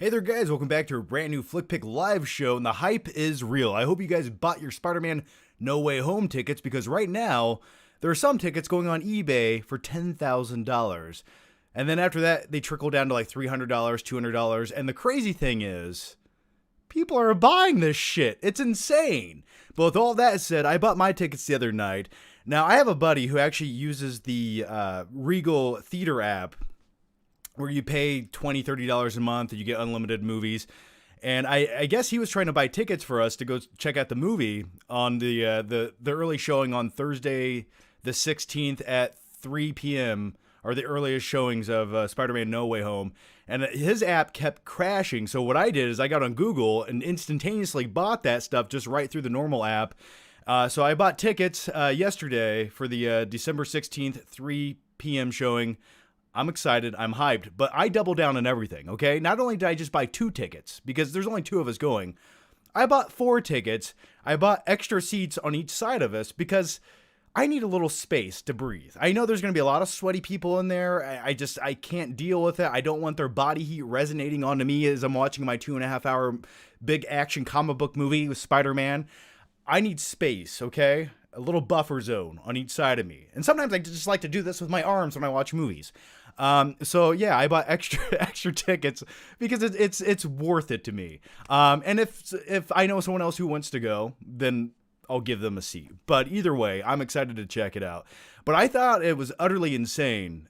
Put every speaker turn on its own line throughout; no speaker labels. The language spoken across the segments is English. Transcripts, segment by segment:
Hey there guys, welcome back to a brand new Flick Pick live show, and the hype is real. I hope you guys bought your Spider-Man No Way Home tickets, because right now, there are some tickets going on eBay for $10,000. And then after that, they trickle down to like $300, $200, and the crazy thing is, people are buying this shit. It's insane. But with all that said, I bought my tickets the other night. Now, I have a buddy who actually uses the Regal Theater app, where you pay $20, $30 a month and you get unlimited movies. And I guess he was trying to buy tickets for us to go check out the movie on the early showing on Thursday the 16th at 3 p.m. are the earliest showings of Spider-Man No Way Home. And his app kept crashing. So what I did is I got on Google and instantaneously bought that stuff just right through the normal app. So I bought tickets yesterday for the December 16th, 3 p.m. showing. I'm excited. I'm hyped. But I double down on everything, okay? Not only did I just buy 2 tickets, because there's only 2 of us going, I bought 4 tickets. I bought extra seats on each side of us because I need a little space to breathe. I know there's going to be a lot of sweaty people in there. I can't deal with it. I don't want their body heat resonating onto me as I'm watching my 2.5 hour big action comic book movie with Spider-Man. I need space, okay? A little buffer zone on each side of me. And sometimes I just like to do this with my arms when I watch movies. So yeah, I bought extra tickets because it's worth it to me. And if I know someone else who wants to go, then I'll give them a seat. But either way, I'm excited to check it out. But I thought it was utterly insane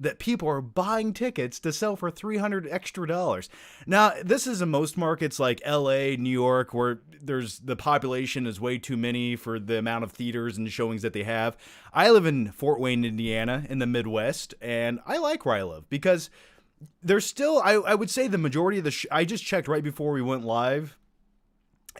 that people are buying tickets to sell for $300 extra. Now, this is in most markets like LA, New York, where the population is way too many for the amount of theaters and showings that they have. I live in Fort Wayne, Indiana, in the Midwest, and I like where I live because there's still, I would say the majority of I just checked right before we went live,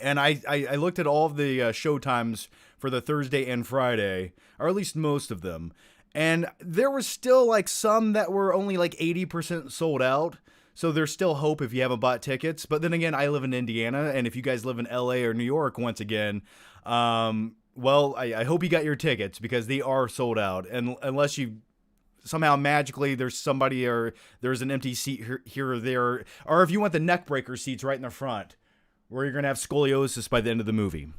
and I looked at all of the show times for the Thursday and Friday, or at least most of them. And there was still like some that were only like 80% sold out. So there's still hope if you haven't bought tickets. But then again, I live in Indiana. And if you guys live in LA or New York, once again, well, I hope you got your tickets because they are sold out. And unless you somehow magically there's somebody or there's an empty seat here or there. Or if you want the neck breaker seats right in the front where you're going to have scoliosis by the end of the movie.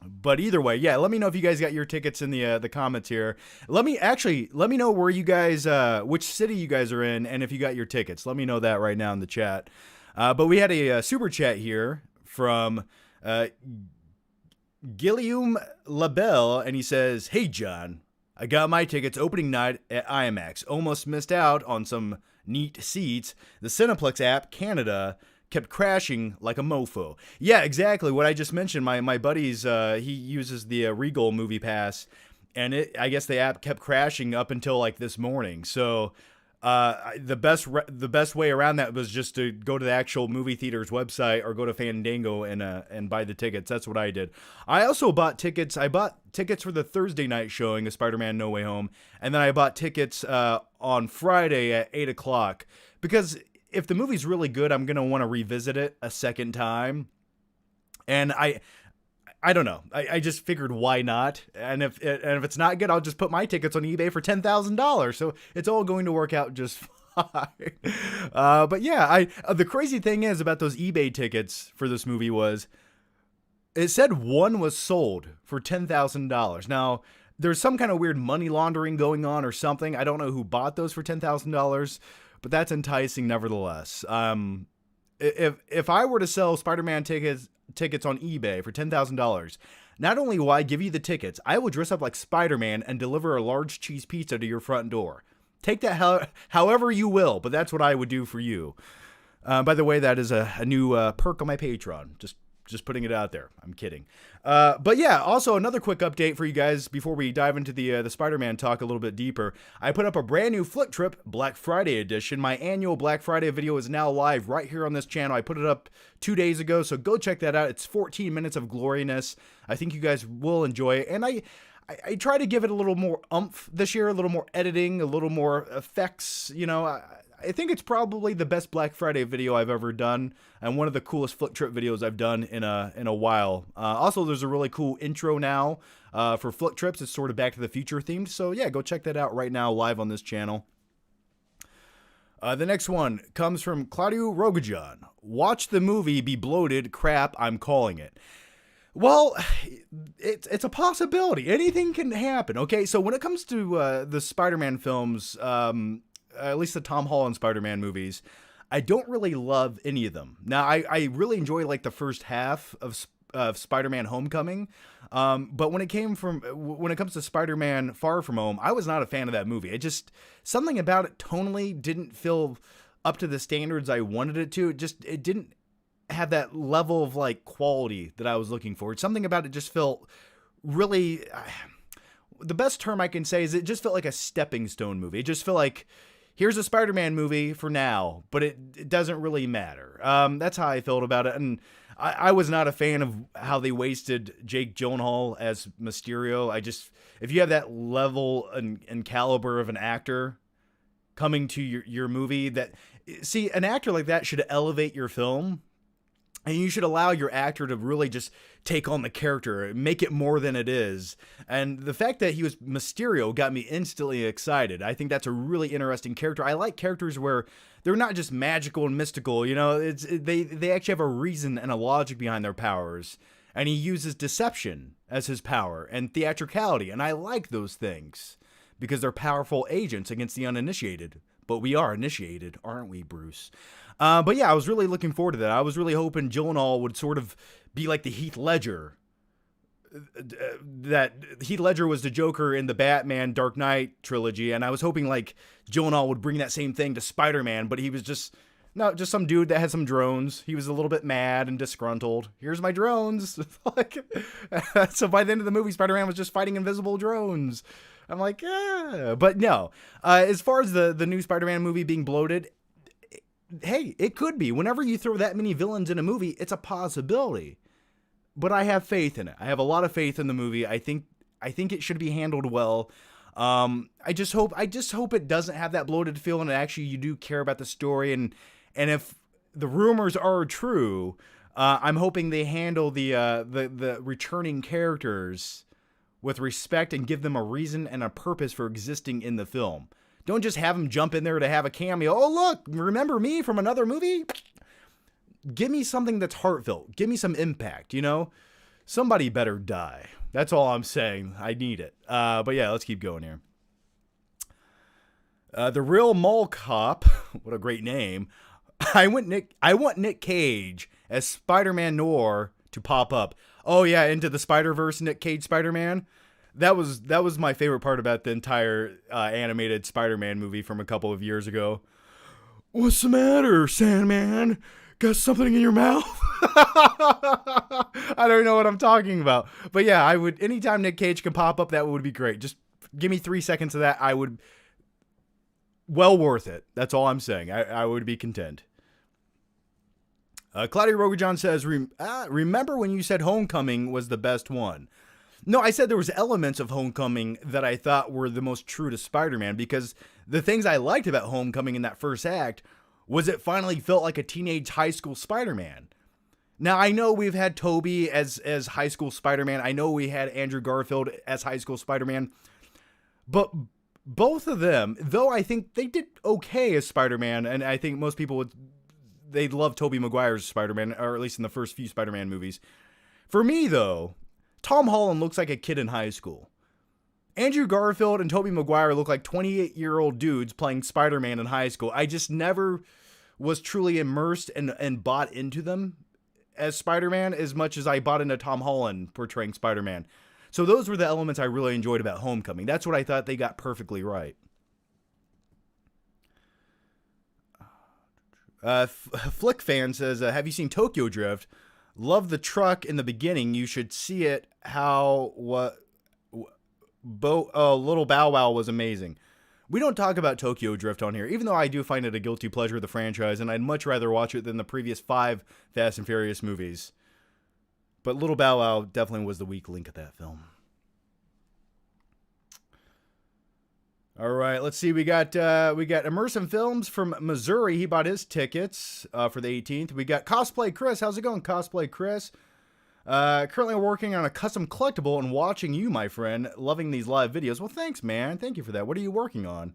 But either way, yeah, let me know if you guys got your tickets in the comments here. Let me know where you guys, which city you guys are in, and if you got your tickets. Let me know that right now in the chat. But we had a super chat here from Guillaume Labelle, and he says, "Hey John, I got my tickets opening night at IMAX. Almost missed out on some neat seats. The Cineplex app, Canada, kept crashing like a mofo." Yeah, exactly what I just mentioned. My buddy's he uses the Regal Movie Pass, and I guess the app kept crashing up until like this morning. So the best way around that was just to go to the actual movie theater's website or go to Fandango and buy the tickets. That's what I did. I also bought tickets. I bought tickets for the Thursday night showing of Spider-Man No Way Home, and then I bought tickets on Friday at 8 o'clock because if the movie's really good, I'm going to want to revisit it a second time. And I don't know. I just figured why not? And if it's not good, I'll just put my tickets on eBay for $10,000. So it's all going to work out just fine. But yeah, the crazy thing is about those eBay tickets for this movie was it said one was sold for $10,000. Now, there's some kind of weird money laundering going on or something. I don't know who bought those for $10,000. But that's enticing nevertheless. If I were to sell Spider-Man tickets on eBay for $10,000, not only will I give you the tickets, I will dress up like Spider-Man and deliver a large cheese pizza to your front door. Take that however you will, but that's what I would do for you. By the way, that is a new perk on my Patreon. Just putting it out there. I'm kidding. But yeah, also another quick update for you guys before we dive into the Spider-Man talk a little bit deeper. I put up a brand new Flick Trip Black Friday edition. My annual Black Friday video is now live right here on this channel. I put it up 2 days ago, so go check that out. It's 14 minutes of gloriness. I think you guys will enjoy it. And I try to give it a little more oomph this year, a little more editing, a little more effects, you know. I think it's probably the best Black Friday video I've ever done, and one of the coolest Flick Trip videos I've done in a while. Also, there's a really cool intro now for Flick Trips. It's sort of Back to the Future themed, so yeah, go check that out right now live on this channel. The next one comes from Claudio Rogajan. Watch the movie, be bloated. Crap, I'm calling it. Well, it's a possibility. Anything can happen. Okay, so when it comes to the Spider-Man films, at least the Tom Holland Spider-Man movies, I don't really love any of them. Now, I really enjoy like the first half of Spider-Man Homecoming, but when it comes to Spider-Man Far From Home, I was not a fan of that movie. It just, something about it tonally didn't feel up to the standards I wanted it to. It didn't have that level of like quality that I was looking for. Something about it just felt really, the best term I can say is it just felt like a stepping stone movie. It just felt like, here's a Spider-Man movie for now, but it doesn't really matter. That's how I felt about it. And I was not a fan of how they wasted Jake Gyllenhaal as Mysterio. If you have that level and caliber of an actor coming to your movie, an actor like that should elevate your film. And you should allow your actor to really just take on the character, make it more than it is. And the fact that he was Mysterio got me instantly excited. I think that's a really interesting character. I like characters where they're not just magical and mystical. You know, they actually have a reason and a logic behind their powers. And he uses deception as his power and theatricality. And I like those things because they're powerful agents against the uninitiated. But we are initiated, aren't we, Bruce? But yeah, I was really looking forward to that. I was really hoping Gyllenhaal would sort of be like the Heath Ledger. That Heath Ledger was the Joker in the Batman Dark Knight trilogy, and I was hoping like Gyllenhaal would bring that same thing to Spider-Man, but he was just some dude that had some drones. He was a little bit mad and disgruntled. Here's my drones. So by the end of the movie, Spider-Man was just fighting invisible drones. I'm like, yeah. But no. As far as the new Spider-Man movie being bloated, hey, it could be. Whenever you throw that many villains in a movie, it's a possibility. But I have faith in it. I have a lot of faith in the movie. I think it should be handled well. I just hope it doesn't have that bloated feel, and actually you do care about the story. And if the rumors are true, I'm hoping they handle the returning characters with respect and give them a reason and a purpose for existing in the film. Don't just have them jump in there to have a cameo. Oh, look, remember me from another movie? Give me something that's heartfelt. Give me some impact, you know? Somebody better die. That's all I'm saying. I need it. But yeah, let's keep going here. The Real Mall Cop, what a great name. I want Nic Cage as Spider-Man Noir to pop up. Oh yeah, Into the Spider-Verse Nic Cage Spider-Man. That was my favorite part about the entire animated Spider-Man movie from a couple of years ago. What's the matter, Sandman? Got something in your mouth? I don't know what I'm talking about. But yeah, anytime Nic Cage can pop up, that would be great. Just give me 3 seconds of that. Well worth it. That's all I'm saying. I would be content. Claudia Rogajan says, remember when you said Homecoming was the best one? No, I said there was elements of Homecoming that I thought were the most true to Spider-Man, because the things I liked about Homecoming in that first act was it finally felt like a teenage high school Spider-Man. Now, I know we've had Tobey as high school Spider-Man. I know we had Andrew Garfield as high school Spider-Man. But both of them, though I think they did okay as Spider-Man, and I think most people they'd love Tobey Maguire's Spider-Man, or at least in the first few Spider-Man movies. For me, though, Tom Holland looks like a kid in high school. Andrew Garfield and Tobey Maguire look like 28-year-old dudes playing Spider-Man in high school. I just never was truly immersed and bought into them as Spider-Man as much as I bought into Tom Holland portraying Spider-Man. So those were the elements I really enjoyed about Homecoming. That's what I thought they got perfectly right. Flick fan says, have you seen Tokyo Drift? Love the truck in the beginning. You should see it. Little Bow Wow was amazing. We don't talk about Tokyo Drift on here, even though I do find it a guilty pleasure of the franchise, and I'd much rather watch it than the previous 5 Fast and Furious movies. But Little Bow Wow definitely was the weak link of that film. All right, let's see. We got Immersive Films from Missouri. He bought his tickets for the 18th. We got Cosplay Chris. How's it going, Cosplay Chris? Currently working on a custom collectible and watching you, my friend. Loving these live videos. Well, thanks, man. Thank you for that. What are you working on?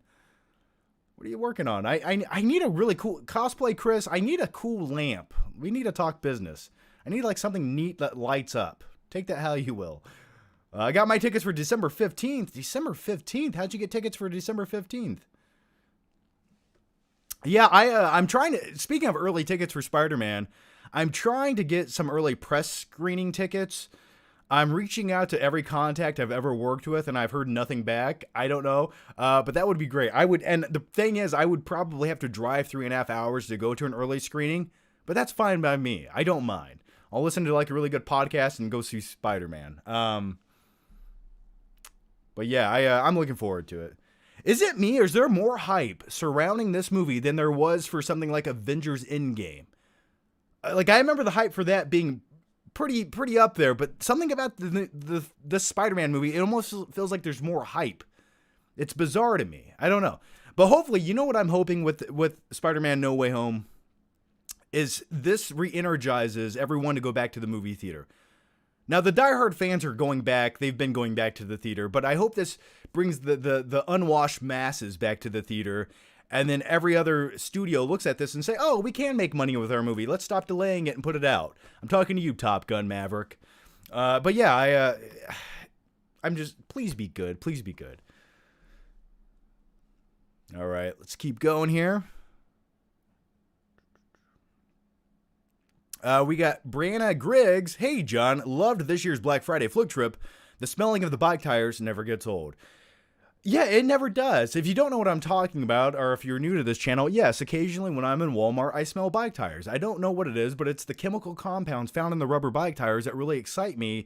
What are you working on? I need a really cool cosplay, Chris. I need a cool lamp. We need to talk business. I need like something neat that lights up. Take that how you will. I got my tickets for December 15th. December 15th? How'd you get tickets for December 15th? Yeah, I'm trying to, speaking of early tickets for Spider-Man, I'm trying to get some early press screening tickets. I'm reaching out to every contact I've ever worked with, and I've heard nothing back. I don't know, but that would be great. And the thing is, I would probably have to drive 3.5 hours to go to an early screening, but that's fine by me. I don't mind. I'll listen to like a really good podcast and go see Spider-Man. But yeah, I'm looking forward to it. Is it me, or is there more hype surrounding this movie than there was for something like Avengers Endgame? Like, I remember the hype for that being pretty up there, but something about the Spider-Man movie, it almost feels like there's more hype. It's bizarre to me. I don't know. But hopefully, you know what I'm hoping with Spider-Man No Way Home is this re-energizes everyone to go back to the movie theater. Now, the diehard fans are going back. They've been going back to the theater, but I hope this brings the unwashed masses back to the theater. And then every other studio looks at this and say, oh, we can make money with our movie. Let's stop delaying it and put it out. I'm talking to you, Top Gun Maverick. But yeah, I'm just, please be good. Please be good. All right, let's keep going here. We got Brianna Griggs. Hey, John, loved this year's Black Friday flick trip. The smelling of the bike tires never gets old. Yeah, it never does. If you don't know what I'm talking about, or if you're new to this channel, yes, occasionally when I'm in Walmart, I smell bike tires. I don't know what it is, but it's the chemical compounds found in the rubber bike tires that really excite me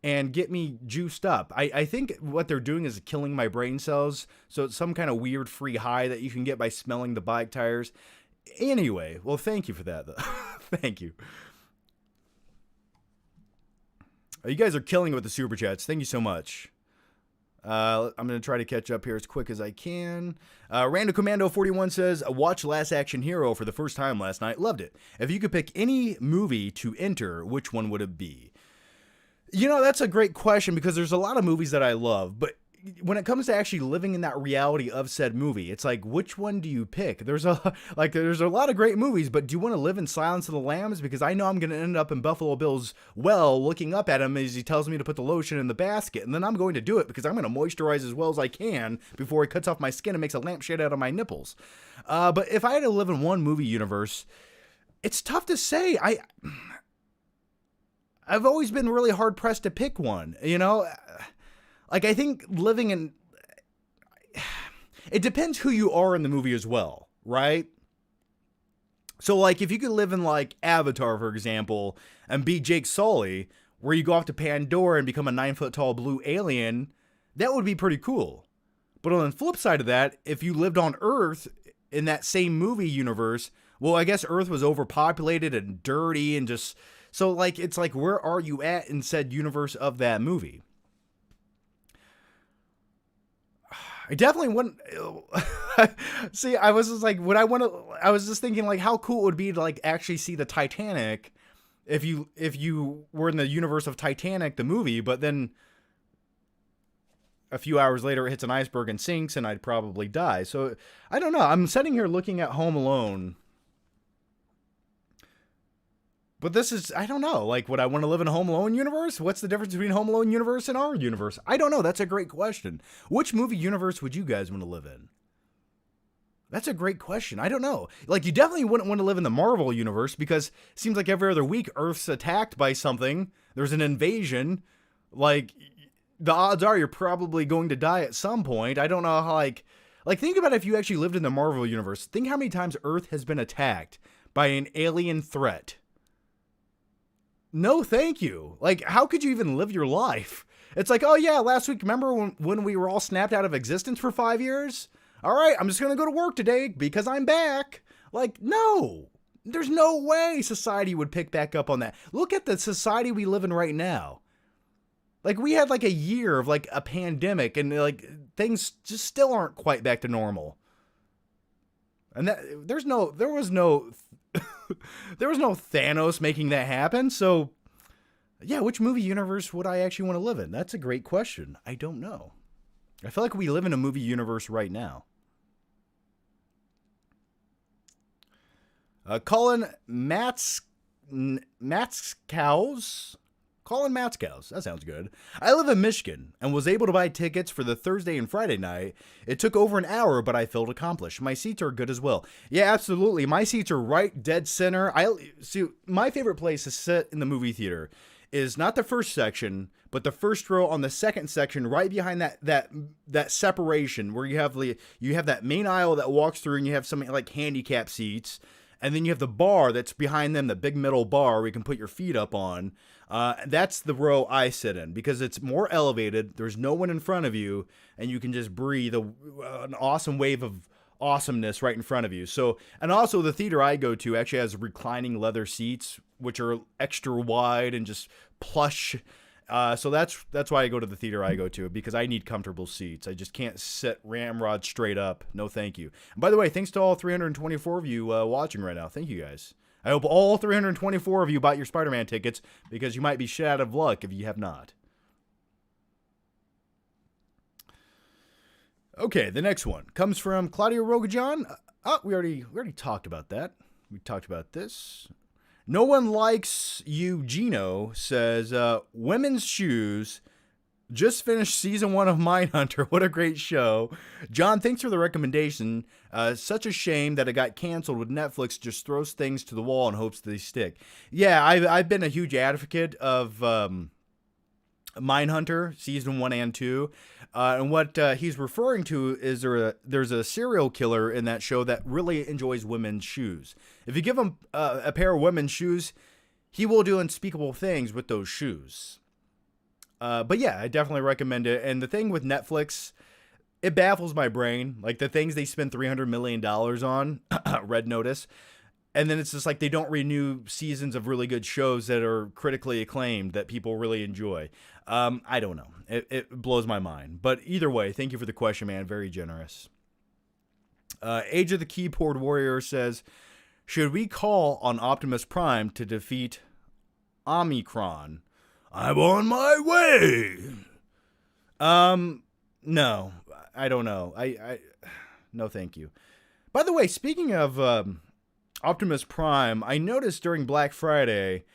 and get me juiced up. I think what they're doing is killing my brain cells, so it's some kind of weird free high that you can get by smelling the bike tires. Anyway, well, thank you for that, though. Thank you. You guys are killing it with the super chats. Thank you so much. I'm going to try to catch up here as quick as I can. Random Commando 41 says, watch Last Action Hero for the first time last night. Loved it. If you could pick any movie to enter, which one would it be? You know, that's a great question because there's a lot of movies that I love, but when it comes to actually living in that reality of said movie, it's like, which one do you pick? There's a lot of great movies, but do you want to live in Silence of the Lambs? Because I know I'm going to end up in Buffalo Bill's well, looking up at him as he tells me to put the lotion in the basket. And then I'm going to do it because I'm going to moisturize as well as I can before he cuts off my skin and makes a lampshade out of my nipples. But if I had to live in one movie universe, it's tough to say. I've always been really hard pressed to pick one, you know? Like, I think living in... It depends who you are in the movie as well, right? So, like, if you could live in, like, Avatar, for example, and be Jake Sully, where you go off to Pandora and become a 9-foot-tall blue alien, that would be pretty cool. But on the flip side of that, if you lived on Earth in that same movie universe, well, I guess Earth was overpopulated and dirty and just... So, like, it's like, where are you at in said universe of that movie? I definitely wouldn't. See, I was just like, I was just thinking, like, how cool it would be to, like, actually see the Titanic if you were in the universe of Titanic, the movie, but then a few hours later it hits an iceberg and sinks and I'd probably die. So, I don't know. I'm sitting here looking at Home Alone. But this is, I don't know, like, would I want to live in a Home Alone universe? What's the difference between Home Alone universe and our universe? I don't know. That's a great question. Which movie universe would you guys want to live in? That's a great question. I don't know. Like, you definitely wouldn't want to live in the Marvel universe because it seems like every other week Earth's attacked by something. There's an invasion. Like, the odds are you're probably going to die at some point. I don't know how, like, think about if you actually lived in the Marvel universe. Think how many times Earth has been attacked by an alien threat. No, thank you. Like, how could you even live your life? It's like, oh yeah, last week, remember when we were all snapped out of existence for 5 years? All right, I'm just going to go to work today because I'm back. Like, no. There's no way society would pick back up on that. Look at the society we live in right now. Like, we had like a year of like a pandemic and like things just still aren't quite back to normal. And there was no there was no Thanos making that happen. So, yeah, which movie universe would I actually want to live in? That's a great question. I don't know. I feel like we live in a movie universe right now. Colin Matskows. Colin Matskows. That sounds good. I live in Michigan and was able to buy tickets for the Thursday and Friday night. It took over an hour, but I felt accomplished. My seats are good as well. Yeah, absolutely. My seats are right dead center. My favorite place to sit in the movie theater is not the first section, but the first row on the second section, right behind that separation where you have that main aisle that walks through, and you have some like handicap seats. And then you have the bar that's behind them, the big metal bar where you can put your feet up on. That's the row I sit in because it's more elevated. There's no one in front of you, and you can just breathe an awesome wave of awesomeness right in front of you. So, and also the theater I go to actually has reclining leather seats, which are extra wide and just plush. So that's why I go to the theater I go to, because I need comfortable seats. I just can't sit ramrod straight up. No, thank you. And by the way, thanks to all 324 of you watching right now. Thank you guys. I hope all 324 of you bought your Spider-Man tickets, because you might be shit out of luck if you have not. Okay, the next one comes from Claudia Rogajan. We already talked about that. We talked about this. No One Likes You, Gino says, women's shoes. Just finished season 1 of Mindhunter. What a great show. John, thanks for the recommendation. Such a shame that it got canceled with Netflix just throws things to the wall and hopes they stick. Yeah, I've been a huge advocate of Mindhunter, season 1 and 2. And what he's referring to is there's a serial killer in that show that really enjoys women's shoes. If you give him a pair of women's shoes, he will do unspeakable things with those shoes. But yeah, I definitely recommend it. And the thing with Netflix, it baffles my brain. Like the things they spend $300 million on, Red Notice. And then it's just like they don't renew seasons of really good shows that are critically acclaimed that people really enjoy. I don't know. It blows my mind. But either way, thank you for the question, man. Very generous. Age of the Keyboard Warrior says, should we call on Optimus Prime to defeat Omicron? I'm on my way. No, I don't know. No, thank you. By the way, speaking of Optimus Prime, I noticed during Black Friday,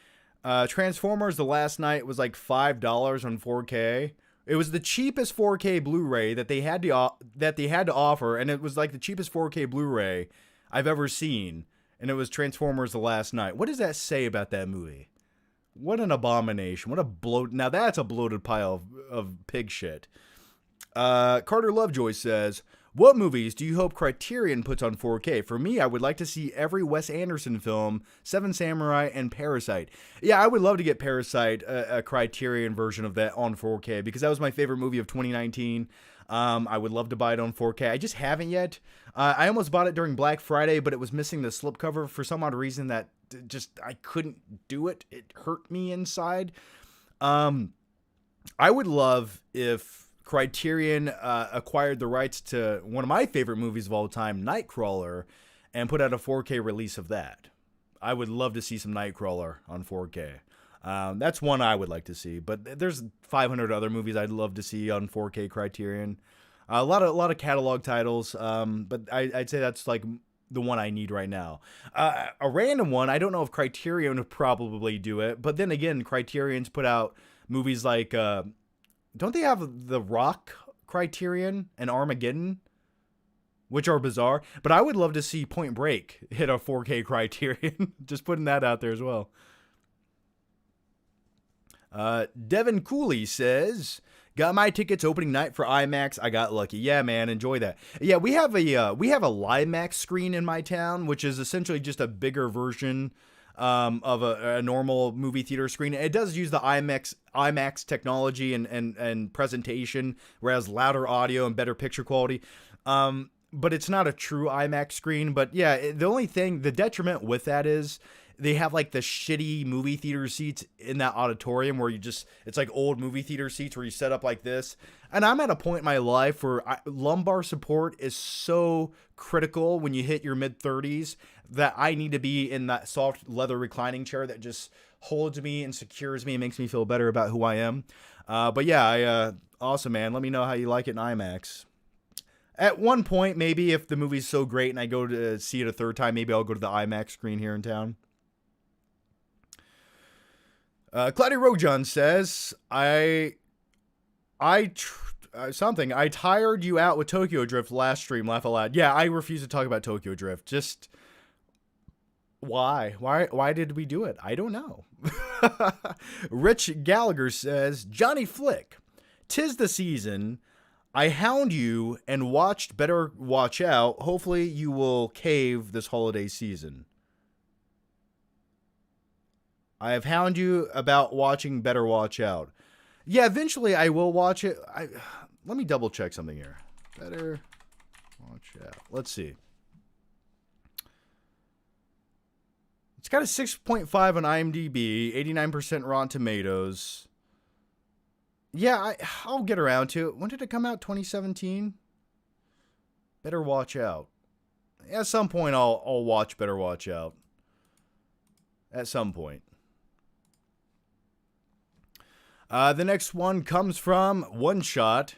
Transformers The Last Night was like $5 on 4K. It was the cheapest 4K Blu-ray that they had to offer, and it was like the cheapest 4K Blu-ray I've ever seen, and it was Transformers The Last Night. What does that say about that movie? What an abomination. What a bloat. Now that's a bloated pile of pig shit. Carter Lovejoy says, what movies do you hope Criterion puts on 4K? For me, I would like to see every Wes Anderson film, Seven Samurai, and Parasite. Yeah, I would love to get Parasite, a Criterion version of that on 4K, because that was my favorite movie of 2019. I would love to buy it on 4K. I just haven't yet. I almost bought it during Black Friday, but it was missing the slipcover for some odd reason that just I couldn't do it. It hurt me inside. I would love if Criterion acquired the rights to one of my favorite movies of all time, Nightcrawler, and put out a 4K release of that. I would love to see some Nightcrawler on 4K. That's one I would like to see, but there's 500 other movies I'd love to see on 4K Criterion. A lot of catalog titles, but I'd say that's like the one I need right now. A random one, I don't know if Criterion would probably do it, but then again, Criterion's put out movies like, don't they have The Rock Criterion and Armageddon, which are bizarre, but I would love to see Point Break hit a 4K Criterion. Just putting that out there as well. Devin Cooley says, got my tickets opening night for IMAX. I got lucky. Yeah, man, enjoy that. Yeah, we have a LIMAX screen in my town, which is essentially just a bigger version of a normal movie theater screen. It does use the IMAX technology and presentation, whereas louder audio and better picture quality. But it's not a true IMAX screen. But yeah, the detriment with that is they have like the shitty movie theater seats in that auditorium where it's like old movie theater seats where you set up like this. And I'm at a point in my life where lumbar support is so critical when you hit your mid-30s that I need to be in that soft leather reclining chair that just holds me and secures me and makes me feel better about who I am. But yeah, awesome, man. Let me know how you like it in IMAX. At one point, maybe if the movie's so great and I go to see it a third time, maybe I'll go to the IMAX screen here in town. Claudia Rojan says, I tired you out with Tokyo Drift last stream. Laugh aloud. Yeah, I refuse to talk about Tokyo Drift. Just why? Why did we do it? I don't know. Rich Gallagher says, Johnny Flick, 'tis the season. I hound you and watched Better Watch Out. Hopefully you will cave this holiday season. I have hound you about watching Better Watch Out. Yeah, eventually I will watch it. Let me double check something here. Better Watch Out. Let's see. It's got a 6.5 on IMDb, 89% Rotten Tomatoes. Yeah, I'll get around to it. When did it come out? 2017? Better Watch Out. At some point, I'll watch Better Watch Out. At some point. The next one comes from One Shot.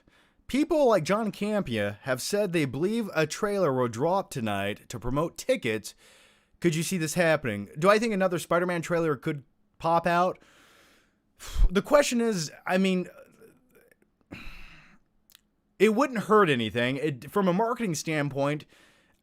People like John Campea have said they believe a trailer will drop tonight to promote tickets. Could you see this happening? Do I think another Spider-Man trailer could pop out? The question is, I mean, it wouldn't hurt anything. From a marketing standpoint,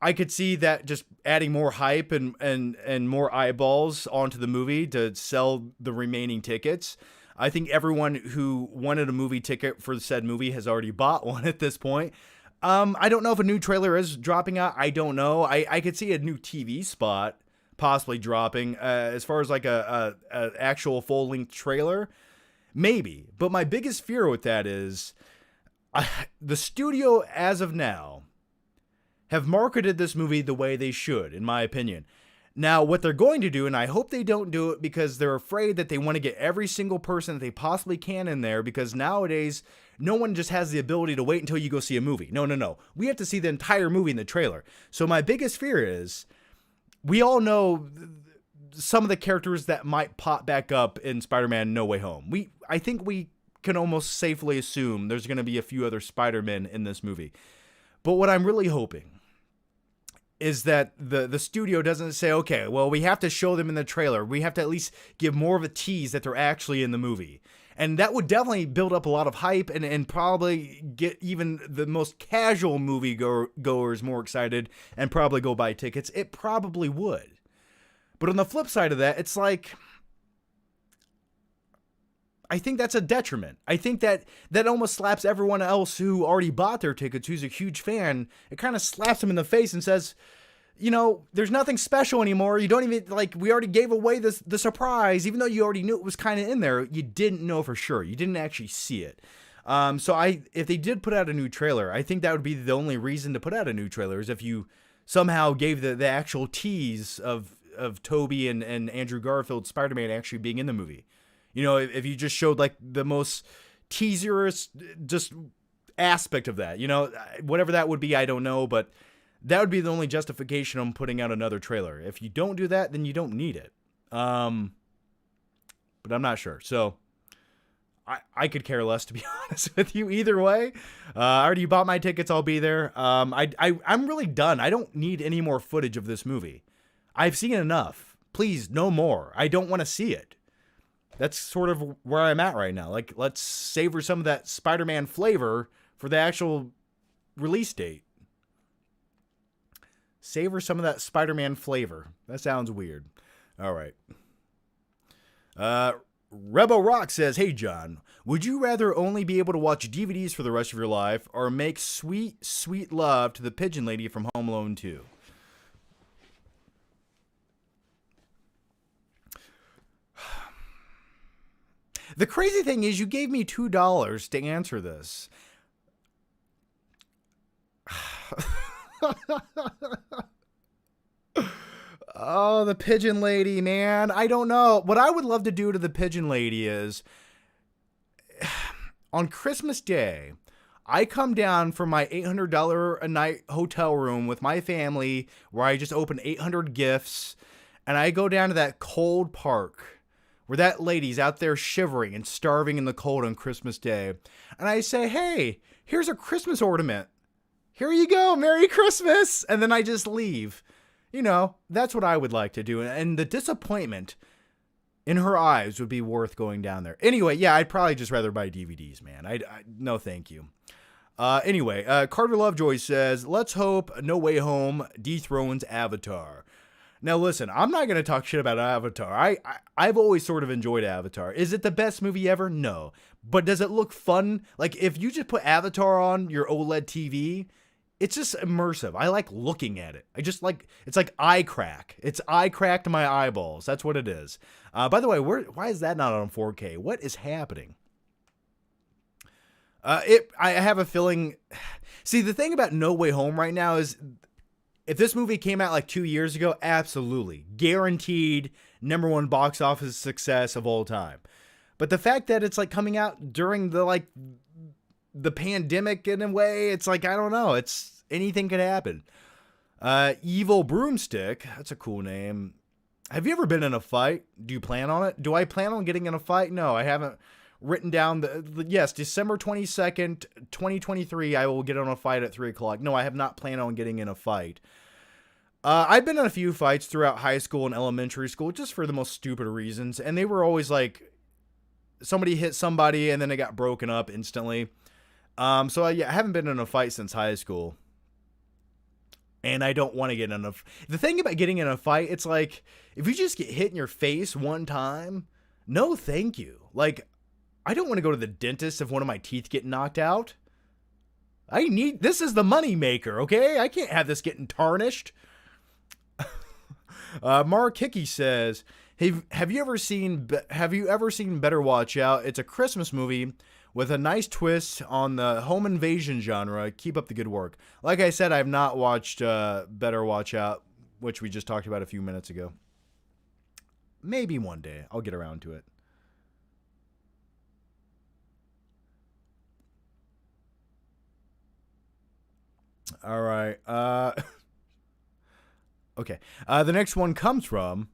I could see that just adding more hype and more eyeballs onto the movie to sell the remaining tickets. I think everyone who wanted a movie ticket for the said movie has already bought one at this point. I don't know if a new trailer is dropping out. I don't know. I could see a new TV spot possibly dropping. As far as like a actual full-length trailer, maybe. But my biggest fear with that is the studio, as of now, have marketed this movie the way they should, in my opinion. Now, what they're going to do, and I hope they don't do it because they're afraid that they want to get every single person that they possibly can in there, because nowadays, no one just has the ability to wait until you go see a movie. No. We have to see the entire movie in the trailer. So my biggest fear is, we all know some of the characters that might pop back up in Spider-Man No Way Home. I think we can almost safely assume there's going to be a few other Spider-Men in this movie. But what I'm really hoping is that the studio doesn't say, okay, well, we have to show them in the trailer. We have to at least give more of a tease that they're actually in the movie. And that would definitely build up a lot of hype and probably get even the most casual movie goers more excited and probably go buy tickets. It probably would. But on the flip side of that, it's like, I think that's a detriment. I think that almost slaps everyone else who already bought their tickets, who's a huge fan. It kind of slaps them in the face and says, you know, there's nothing special anymore. You don't even, like, we already gave away the surprise, even though you already knew it was kind of in there. You didn't know for sure. You didn't actually see it. So if they did put out a new trailer, I think that would be the only reason to put out a new trailer, is if you somehow gave the actual tease of Tobey and Andrew Garfield's Spider-Man actually being in the movie. You know, if you just showed like the most teaserous just aspect of that, you know, whatever that would be, I don't know, but that would be the only justification on putting out another trailer. If you don't do that, then you don't need it. But I'm not sure. So I could care less, to be honest with you, either way. I already bought my tickets. I'll be there. I'm really done. I don't need any more footage of this movie. I've seen enough. Please, no more. I don't want to see it. That's sort of where I'm at right now. Like, let's savor some of that Spider-Man flavor for the actual release date. Savor some of that Spider-Man flavor. That sounds weird. All right. Rebel Rock says, hey, John, would you rather only be able to watch DVDs for the rest of your life or make sweet, sweet love to the pigeon lady from Home Alone 2? The crazy thing is, you gave me $2 to answer this. Oh, the pigeon lady, man. I don't know. What I would love to do to the pigeon lady is, on Christmas Day, I come down from my $800 a night hotel room with my family, where I just open 800 gifts, and I go down to that cold park where that lady's out there shivering and starving in the cold on Christmas Day. And I say, hey, here's a Christmas ornament. here you go, Merry Christmas, and then I just leave. You know, that's what I would like to do. And the disappointment in her eyes would be worth going down there. Anyway, yeah, I'd probably just rather buy DVDs, man. I no, thank you. Anyway, Carter Lovejoy says, let's hope No Way Home dethrones Avatar. Now, listen, I'm not going to talk shit about Avatar. I've always sort of enjoyed Avatar. Is it the best movie ever? No. But does it look fun? Like, if you just put Avatar on your OLED TV, it's just immersive. I like looking at it. I just like, it's like eye crack. It's eye crack to my eyeballs. That's what it is. By the way, why is that not on 4K? What is happening? I have a feeling. See, the thing about No Way Home right now is, if this movie came out like 2 years ago, absolutely guaranteed #1 box office success of all time. But the fact that it's like coming out during the pandemic in a way, it's like, I don't know. It's anything could happen. Evil Broomstick. That's a cool name. Have you ever been in a fight? Do you plan on it? Do I plan on getting in a fight? No, I haven't written down yes, December 22nd, 2023, I will get on a fight at 3 o'clock. No, I have not planned on getting in a fight. I've been in a few fights throughout high school and elementary school, just for the most stupid reasons. And they were always like, somebody hit somebody and then it got broken up instantly. So yeah, I haven't been in a fight since high school. And I don't want to get in a... The thing about getting in a fight, it's like, if you just get hit in your face one time, no thank you. Like, I don't want to go to the dentist if one of my teeth get knocked out. This is the money maker, okay? I can't have this getting tarnished. Mark Hickey says, hey, have you ever seen Better Watch Out? It's a Christmas movie with a nice twist on the home invasion genre. Keep up the good work. Like I said, I have not watched Better Watch Out, which we just talked about a few minutes ago. Maybe one day I'll get around to it. All right. Okay. The next one comes from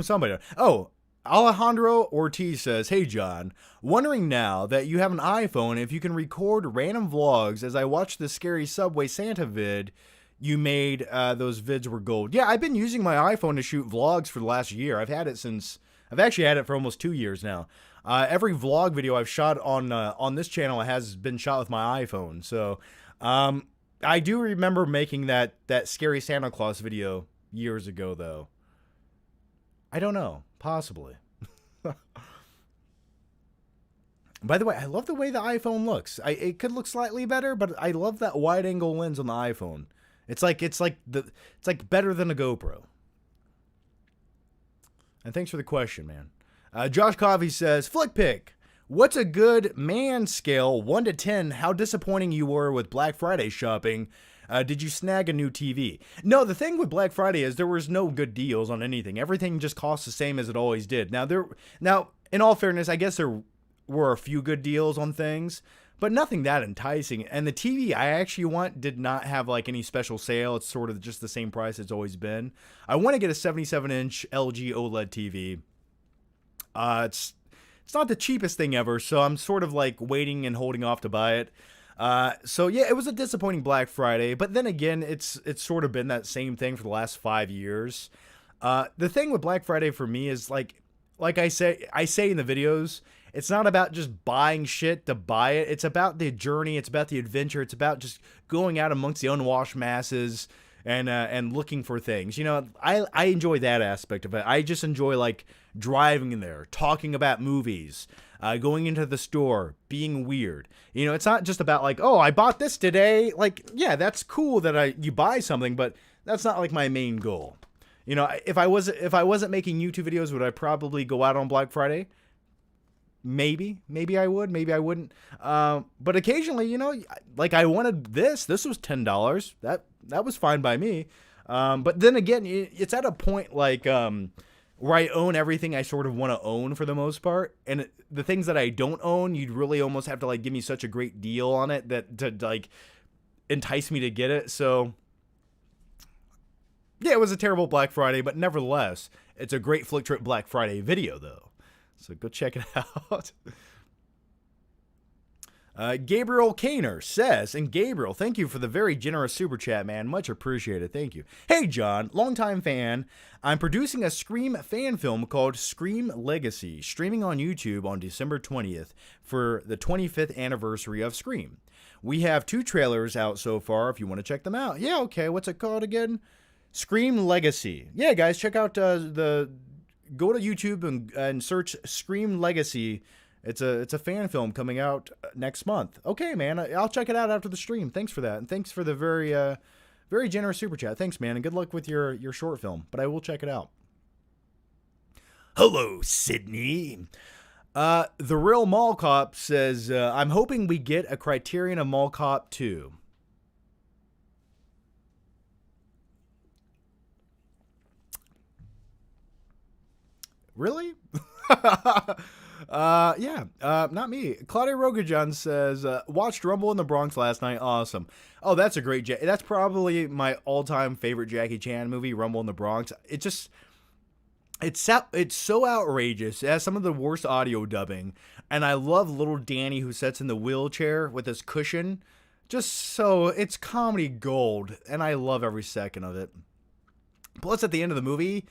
somebody. Oh, Alejandro Ortiz says, hey, John, wondering now that you have an iPhone if you can record random vlogs. As I watched the Scary Subway Santa vid you made, those vids were gold. Yeah, I've been using my iPhone to shoot vlogs for the last year. I've actually had it for almost 2 years now. Every vlog video I've shot on this channel has been shot with my iPhone. So, I do remember making that Scary Santa Claus video years ago, though. I don't know. Possibly. By the way, I love the way the iPhone looks. It could look slightly better, but I love that wide-angle lens on the iPhone. It's like better than a GoPro. And thanks for the question, man. Josh Coffey says, Flick Pick. What's a good man scale, 1 to 10, how disappointing you were with Black Friday shopping? Did you snag a new TV? No, the thing with Black Friday is there was no good deals on anything. Everything just cost the same as it always did. Now, in all fairness, I guess there were a few good deals on things, but nothing that enticing. And the TV I actually want did not have like any special sale. It's sort of just the same price it's always been. I want to get a 77-inch LG OLED TV. It's not the cheapest thing ever, so I'm sort of like waiting and holding off to buy it. So yeah, it was a disappointing Black Friday, but then again, it's sort of been that same thing for the last 5 years. The thing with Black Friday for me is like I say in the videos, it's not about just buying shit to buy it. It's about the journey. It's about the adventure. It's about just going out amongst the unwashed masses and looking for things. You know, I enjoy that aspect of it. I just enjoy like driving in there, talking about movies, going into the store, being weird. You know, it's not just about like, oh, I bought this today. Like, yeah, that's cool that you buy something, but that's not like my main goal. You know, if I wasn't making YouTube videos, would I probably go out on Black Friday? Maybe I would, maybe I wouldn't. But occasionally, you know, like I wanted this was $10. That was fine by me. But then again, it's at a point like, where I own everything I sort of want to own for the most part. And the things that I don't own, you'd really almost have to like give me such a great deal on it that to like entice me to get it. So yeah, it was a terrible Black Friday, but nevertheless, it's a great Flick Trip Black Friday video though. So go check it out. Gabriel Kaner says, and Gabriel, thank you for the very generous super chat, man. Much appreciated. Thank you. Hey, John, longtime fan. I'm producing a Scream fan film called Scream Legacy, streaming on YouTube on December 20th for the 25th anniversary of Scream. We have 2 trailers out so far if you want to check them out. Yeah, okay. What's it called again? Scream Legacy. Yeah, guys, check out go to YouTube and search Scream Legacy. It's a fan film coming out next month. Okay, man, I'll check it out after the stream. Thanks for that, and thanks for the very generous super chat. Thanks, man, and good luck with your short film. But I will check it out. Hello, Sydney. The Real Mall Cop says, I'm hoping we get a Criterion of Mall Cop 2. Really? Not me. Claudia Rogajan says, watched Rumble in the Bronx last night. Awesome. Oh, that's a great, that's probably my all-time favorite Jackie Chan movie, Rumble in the Bronx. It's so outrageous. It has some of the worst audio dubbing, and I love little Danny who sits in the wheelchair with his cushion. It's comedy gold, and I love every second of it. Plus, at the end of the movie,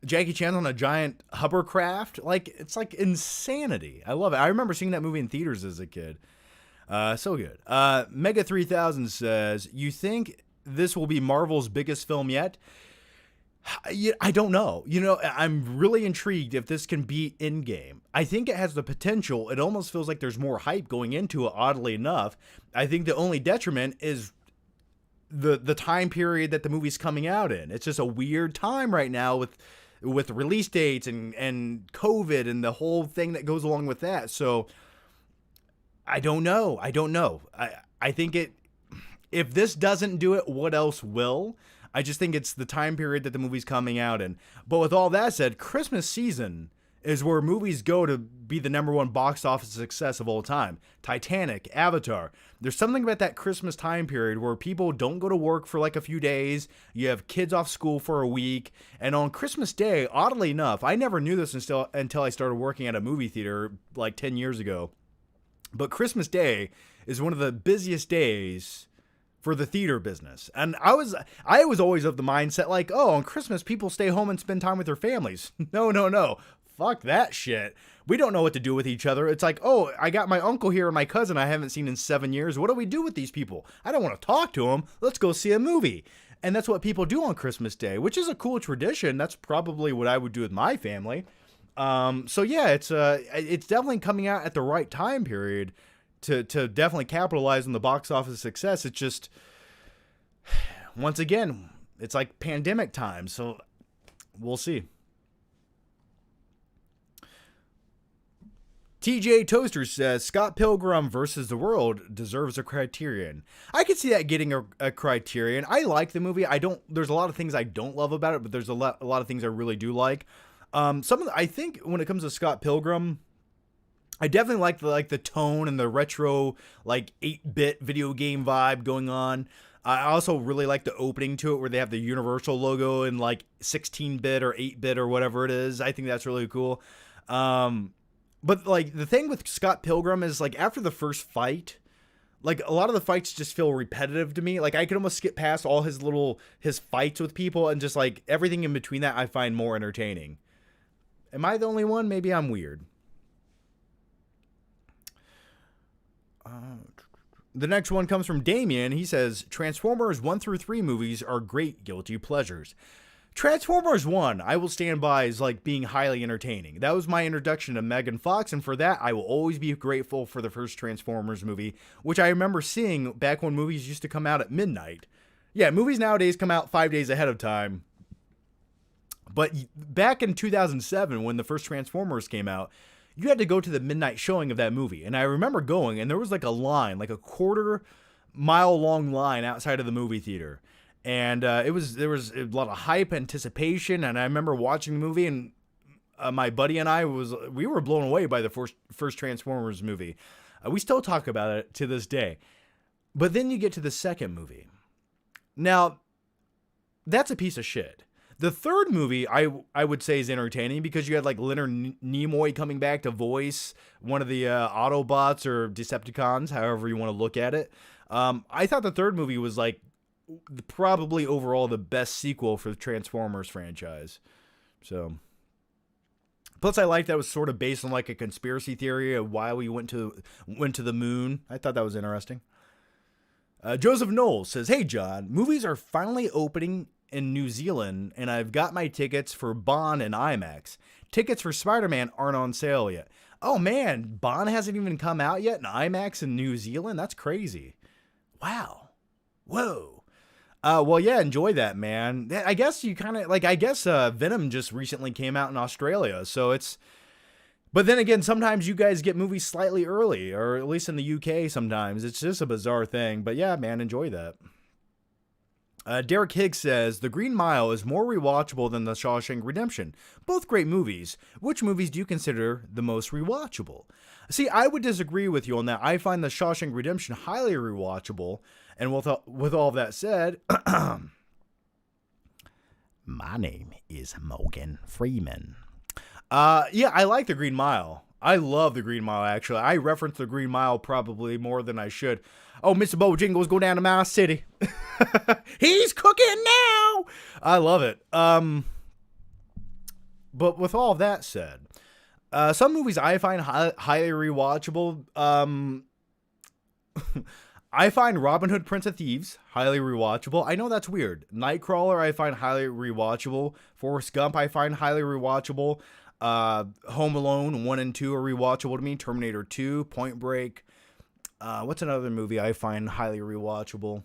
Jackie Chan's on a giant hovercraft. It's like insanity. I love it. I remember seeing that movie in theaters as a kid. So good. Mega 3000 says, you think this will be Marvel's biggest film yet? I don't know. I'm really intrigued if this can beat Endgame. I think it has the potential. It almost feels like there's more hype going into it, oddly enough. I think the only detriment is the time period that the movie's coming out in. It's just a weird time right now with release dates and COVID and the whole thing that goes along with that. So I don't know. I think if this doesn't do it, what else will? I just think it's the time period that the movie's coming out in. But with all that said, Christmas season is where movies go to be the #1 box office success of all time. Titanic, Avatar. There's something about that Christmas time period where people don't go to work for like a few days. You have kids off school for a week. And on Christmas Day, oddly enough, I never knew this until I started working at a movie theater like 10 years ago. But Christmas Day is one of the busiest days for the theater business. And I was always of the mindset like, oh, on Christmas, people stay home and spend time with their families. No. Fuck that shit. We don't know what to do with each other. It's like, oh, I got my uncle here and my cousin I haven't seen in 7 years. What do we do with these people? I don't want to talk to them. Let's go see a movie. And that's what people do on Christmas Day, which is a cool tradition. That's probably what I would do with my family. So yeah, it's definitely coming out at the right time period to definitely capitalize on the box office success. It's just, once again, it's like pandemic time. So we'll see. TJ Toaster says, Scott Pilgrim versus the World deserves a Criterion. I could see that getting a Criterion. I like the movie. There's a lot of things I don't love about it, but there's a lot of things I really do like. I think when it comes to Scott Pilgrim, I definitely like the tone and the retro, like 8-bit video game vibe going on. I also really like the opening to it where they have the Universal logo in like 16-bit or 8-bit or whatever it is. I think that's really cool. But like the thing with Scott Pilgrim is like after the first fight, like a lot of the fights just feel repetitive to me. Like I could almost skip past all his fights with people and just like everything in between that I find more entertaining. Am I the only one? Maybe I'm weird. The next one comes from Damien. He says, Transformers 1 through 3 movies are great guilty pleasures. Transformers 1, I will stand by as like being highly entertaining. That was my introduction to Megan Fox, and for that, I will always be grateful for the first Transformers movie, which I remember seeing back when movies used to come out at midnight. Yeah, movies nowadays come out 5 days ahead of time. But back in 2007, when the first Transformers came out, you had to go to the midnight showing of that movie. And I remember going, and there was like a line, like a 1/4-mile long line outside of the movie theater. And there was a lot of hype, anticipation, and I remember watching the movie, and my buddy and we were blown away by the first Transformers movie. We still talk about it to this day. But then you get to the second movie. Now, that's a piece of shit. The third movie I would say is entertaining because you had like Leonard Nimoy coming back to voice one of the Autobots or Decepticons, however you want to look at it. I thought the third movie was like probably overall the best sequel for the Transformers franchise. So, plus I liked that it was sort of based on like a conspiracy theory of why we went to the moon. I thought that was interesting. Joseph Knowles says, "Hey John, movies are finally opening in New Zealand, and I've got my tickets for Bond and IMAX. Tickets for Spider-Man aren't on sale yet." Oh man, Bond hasn't even come out yet in IMAX in New Zealand? That's crazy. Wow. Whoa. Well, yeah, enjoy that, man. I guess you kind of, like, Venom just recently came out in Australia, so it's, but then again, sometimes you guys get movies slightly early, or at least in the UK sometimes. It's just a bizarre thing, but yeah, man, enjoy that. Derek Higgs says, "The Green Mile is more rewatchable than The Shawshank Redemption. Both great movies. Which movies do you consider the most rewatchable?" See, I would disagree with you on that. I find The Shawshank Redemption highly rewatchable. And with all of that said, my name is Morgan Freeman. Yeah, I like The Green Mile. I love The Green Mile, actually. I reference The Green Mile probably more than I should. Oh, Mr. Bojangles, go down to my city. He's cooking now. I love it. But with all of that said, some movies I find highly rewatchable. I find Robin Hood, Prince of Thieves highly rewatchable. I know that's weird. Nightcrawler I find highly rewatchable. Forrest Gump I find highly rewatchable. Home Alone 1 and 2 are rewatchable to me. Terminator 2, Point Break. What's another movie I find highly rewatchable?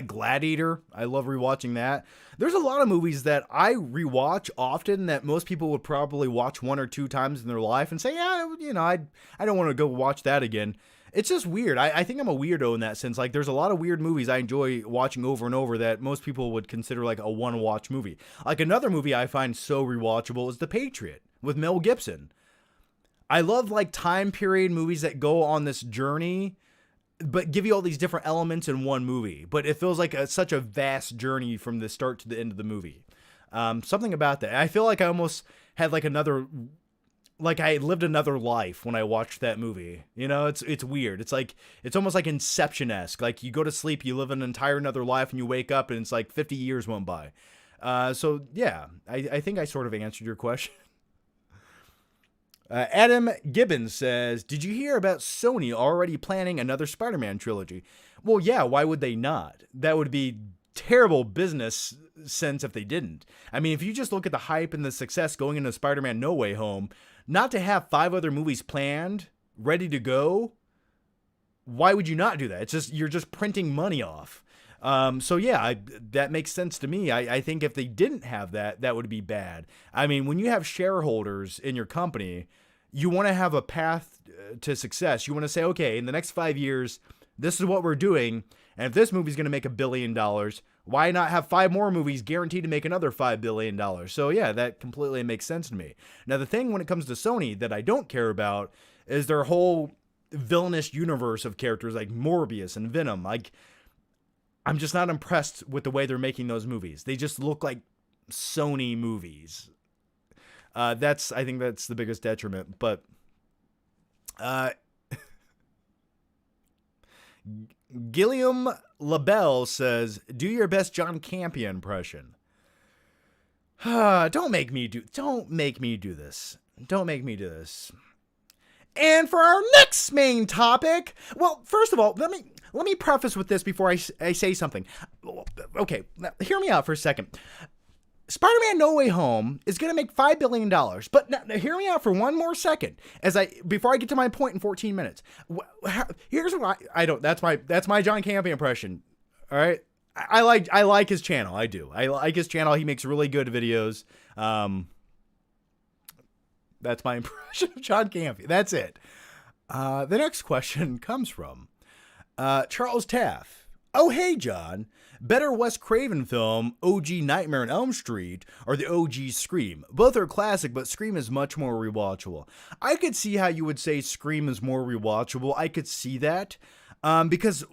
Gladiator. I love rewatching that. There's a lot of movies that I rewatch often that most people would probably watch 1 or 2 times in their life and say, yeah, you know, I don't want to go watch that again. It's just weird. I think I'm a weirdo in that sense. Like, there's a lot of weird movies I enjoy watching over and over that most people would consider like a one-watch movie. Like, another movie I find so rewatchable is The Patriot with Mel Gibson. I love like time period movies that go on this journey but give you all these different elements in one movie. But it feels like such a vast journey from the start to the end of the movie. Something about that. I feel like I almost had like I lived another life when I watched that movie. You know, it's weird. It's like, it's almost like Inception-esque. Like, you go to sleep, you live an entire another life, and you wake up and it's like 50 years went by. So yeah, I think I sort of answered your question. Adam Gibbons says, "Did you hear about Sony already planning another Spider-Man trilogy?" Well, yeah, why would they not? That would be terrible business sense if they didn't. I mean, if you just look at the hype and the success going into Spider-Man No Way Home, not to have 5 other movies planned, ready to go, why would you not do that? It's just, you're just printing money off. So yeah, that makes sense to me. I think if they didn't have that, that would be bad. I mean, when you have shareholders in your company, you want to have a path to success. You want to say, okay, in the next 5 years, this is what we're doing. And if this movie's going to make $1 billion, why not have 5 more movies guaranteed to make another $5 billion? So yeah, that completely makes sense to me. Now, the thing when it comes to Sony that I don't care about is their whole villainous universe of characters like Morbius and Venom. Like, I'm just not impressed with the way they're making those movies. They just look like Sony movies. I think that's the biggest detriment. But Gilliam LaBelle says, "Do your best John Campea impression." Don't make me do this. Don't make me do this. And for our next main topic, well, first of all, let me preface with this before I say something. Okay, now, hear me out for a second. Spider-Man No Way Home is going to make $5 billion, but now, hear me out for one more second before I get to my point in 14 minutes. Here's what that's my John Campea impression. All right. I like his channel. I do. I like his channel. He makes really good videos. That's my impression of John Campea. That's it. The next question comes from Charles Taff. "Oh, hey, John. Better Wes Craven film, OG Nightmare on Elm Street, or the OG Scream? Both are classic, but Scream is much more rewatchable." I could see how you would say Scream is more rewatchable. I could see that. Because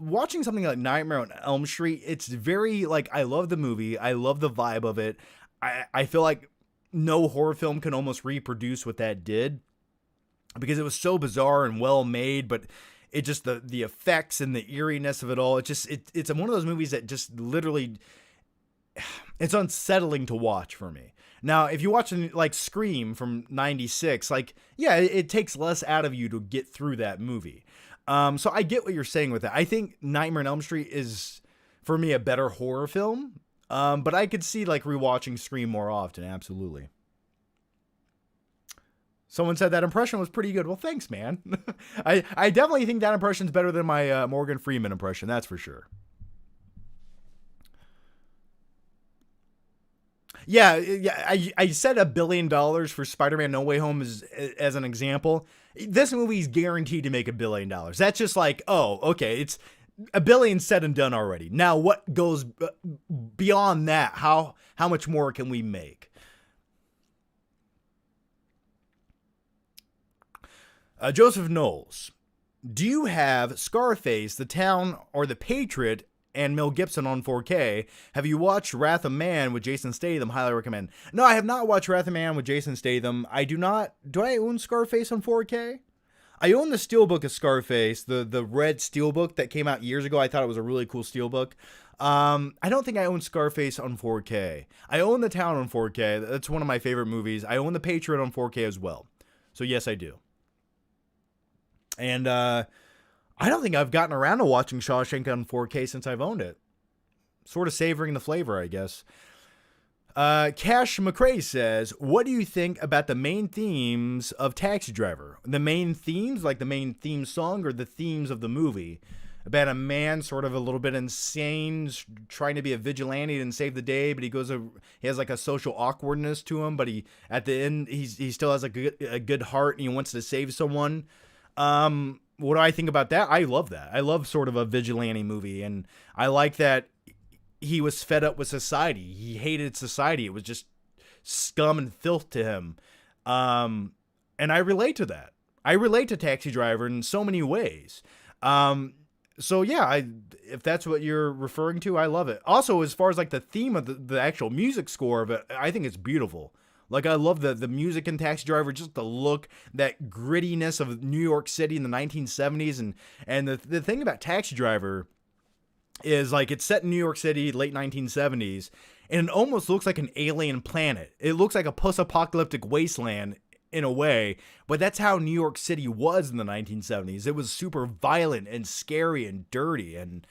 watching something like Nightmare on Elm Street, it's very like, I love the movie, I love the vibe of it. I feel like no horror film can almost reproduce what that did, because it was so bizarre and well made, but it just the effects and the eeriness of it all. It's one of those movies that just literally, it's unsettling to watch for me. Now, if you watch like Scream from '96, like, yeah, it takes less out of you to get through that movie. So I get what you're saying with that. I think Nightmare on Elm Street is, for me, a better horror film. But I could see like rewatching Scream more often. Absolutely. Someone said that impression was pretty good. Well, thanks, man. I definitely think that impression's better than my Morgan Freeman impression. That's for sure. Yeah. I said $1 billion for Spider-Man No Way Home as an example. This movie's guaranteed to make $1 billion. That's just like, oh, okay, it's $1 billion said and done already. Now, what goes beyond that? How much more can we make? Joseph Knowles, do you have Scarface, The Town, or The Patriot, and Mel Gibson on 4K? Have you watched Wrath of Man with Jason Statham? Highly recommend. No, I have not watched Wrath of Man with Jason Statham. I do not. Do I own Scarface on 4K? I own the steelbook of Scarface, the red steelbook that came out years ago. I thought it was a really cool steelbook. I don't think I own Scarface on 4K. I own The Town on 4K. That's one of my favorite movies. I own The Patriot on 4K as well. So yes, I do. And I don't think I've gotten around to watching Shawshank on 4K since I've owned it. Sort of savoring the flavor, I guess. Cash McRae says, what do you think about the main themes of Taxi Driver? The main themes, like the main theme song, or the themes of the movie? About a man sort of a little bit insane, trying to be a vigilante and save the day, but he has like a social awkwardness to him, but at the end, he still has a good heart and he wants to save someone. What do I think about that? I love that. I love sort of a vigilante movie, and I like that he was fed up with society. He hated society. It was just scum and filth to him. And I relate to that. I relate to Taxi Driver in so many ways. So yeah, if that's what you're referring to, I love it. Also, as far as like the theme of the actual music score of it, I think it's beautiful. Like, I love the music in Taxi Driver, just the look, that grittiness of New York City in the 1970s. And the thing about Taxi Driver is, like, it's set in New York City, late 1970s, and it almost looks like an alien planet. It looks like a post-apocalyptic wasteland in a way, but that's how New York City was in the 1970s. It was super violent and scary and dirty, and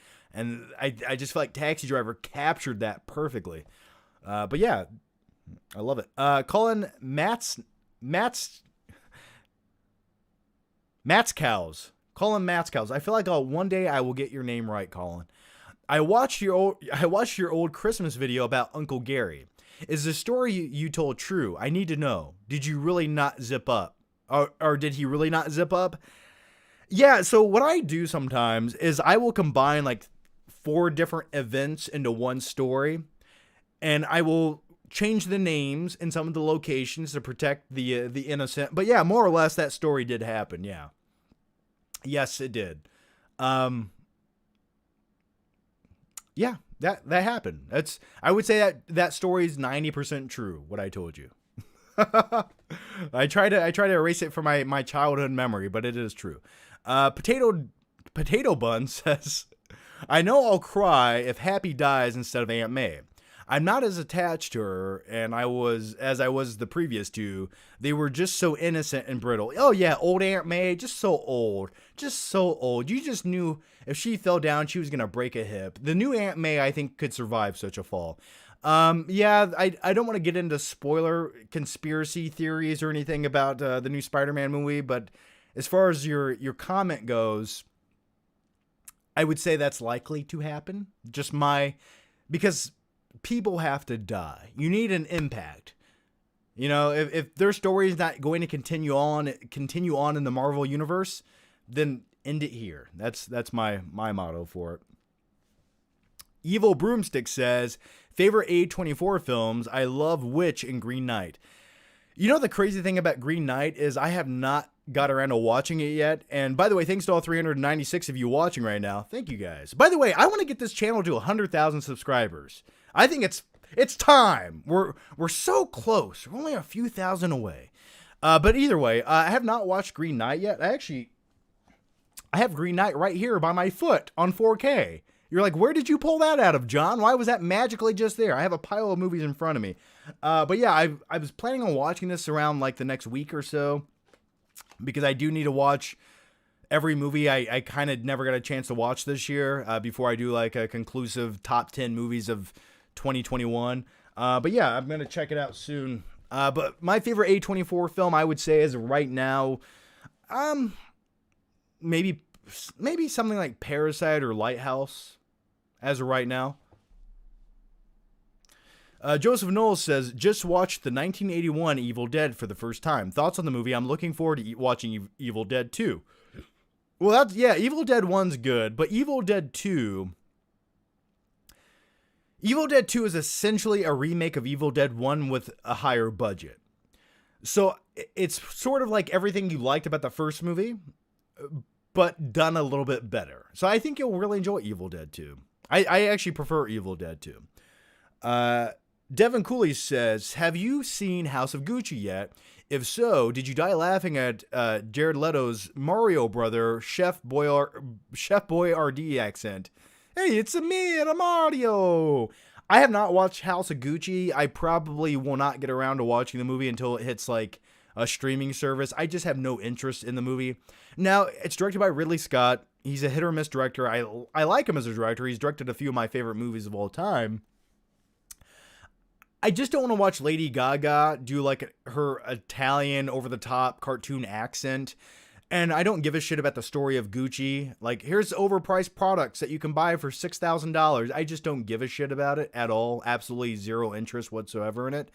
I just feel like Taxi Driver captured that perfectly. But yeah, I love it. Colin Matt's cows. Colin Matt's cows. I feel like one day I will get your name right, Colin. I watched your old Christmas video about Uncle Gary. Is the story you told true? I need to know. Did you really not zip up? Or did he really not zip up? Yeah, so what I do sometimes is I will combine like 4 different events into one story, and I will change the names and some of the locations to protect the innocent. But yeah, more or less that story did happen, yeah. Yes, it did. Yeah, that happened. I would say that story is 90% true, what I told you. I try to erase it from my childhood memory, but it is true. Potato Bun says, I know I'll cry if Happy dies instead of Aunt May. I'm not as attached to her as I was the previous 2. They were just so innocent and brittle. Oh yeah, old Aunt May, just so old. You just knew if she fell down, she was going to break a hip. The new Aunt May, I think, could survive such a fall. Yeah, I don't want to get into spoiler conspiracy theories or anything about the new Spider-Man movie, but as far as your comment goes, I would say that's likely to happen. Because people have to die. You need an impact. You know, if their story is not going to continue on in the Marvel universe, then end it here. That's my motto for it. Evil Broomstick says, favorite A24 films, I love Witch and Green Knight. You know, the crazy thing about Green Knight is I have not got around to watching it yet. And by the way, thanks to all 396 of you watching right now. Thank you guys. By the way, I want to get this channel to 100,000 subscribers. I think it's time. We're so close. We're only a few thousand away. But either way, I have not watched Green Knight yet. I have Green Knight right here by my foot on 4K. You're like, where did you pull that out of, John? Why was that magically just there? I have a pile of movies in front of me. But yeah, I was planning on watching this around like the next week or so, because I do need to watch every movie I kind of never got a chance to watch this year before I do like a conclusive top 10 movies of 2021. But yeah, I'm going to check it out soon. But my favorite A24 film, I would say, is right now, maybe something like Parasite or Lighthouse as of right now. Joseph Knowles says, just watched the 1981 Evil Dead for the first time. Thoughts on the movie? I'm looking forward to watching Evil Dead 2. Well, Evil Dead 1's good, but Evil Dead 2 is essentially a remake of Evil Dead 1 with a higher budget. So it's sort of like everything you liked about the first movie, but done a little bit better. So I think you'll really enjoy Evil Dead 2. I actually prefer Evil Dead 2. Devin Cooley says, have you seen House of Gucci yet? If so, did you die laughing at Jared Leto's Mario brother, Chef Boyardee accent? Hey, it's me and a Mario. I have not watched House of Gucci. I probably will not get around to watching the movie until it hits like a streaming service. I just have no interest in the movie. Now, it's directed by Ridley Scott. He's a hit or miss director. I like him as a director. He's directed a few of my favorite movies of all time. I just don't want to watch Lady Gaga do like her Italian over-the-top cartoon accent. And I don't give a shit about the story of Gucci. Like, here's overpriced products that you can buy for $6,000. I just don't give a shit about it at all. Absolutely zero interest whatsoever in it.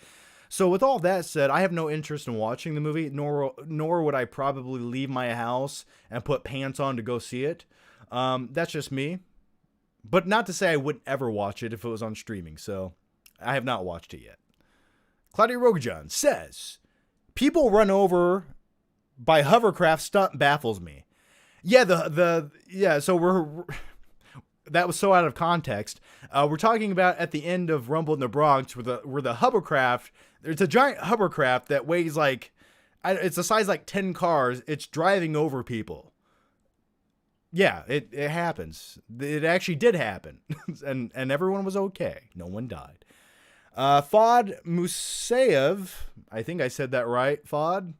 So with all that said, I have no interest in watching the movie, nor would I probably leave my house and put pants on to go see it. That's just me. But not to say I wouldn't ever watch it if it was on streaming. So I have not watched it yet. Claudia Rogajon says, people run over by hovercraft stunt baffles me. Yeah, so that was so out of context. We're talking about at the end of Rumble in the Bronx where the hovercraft, it's a giant hovercraft that weighs like, it's a size like 10 cars. It's driving over people. Yeah, it happens. It actually did happen. and everyone was okay. No one died. Fod Musaev, I think I said that right, Fod.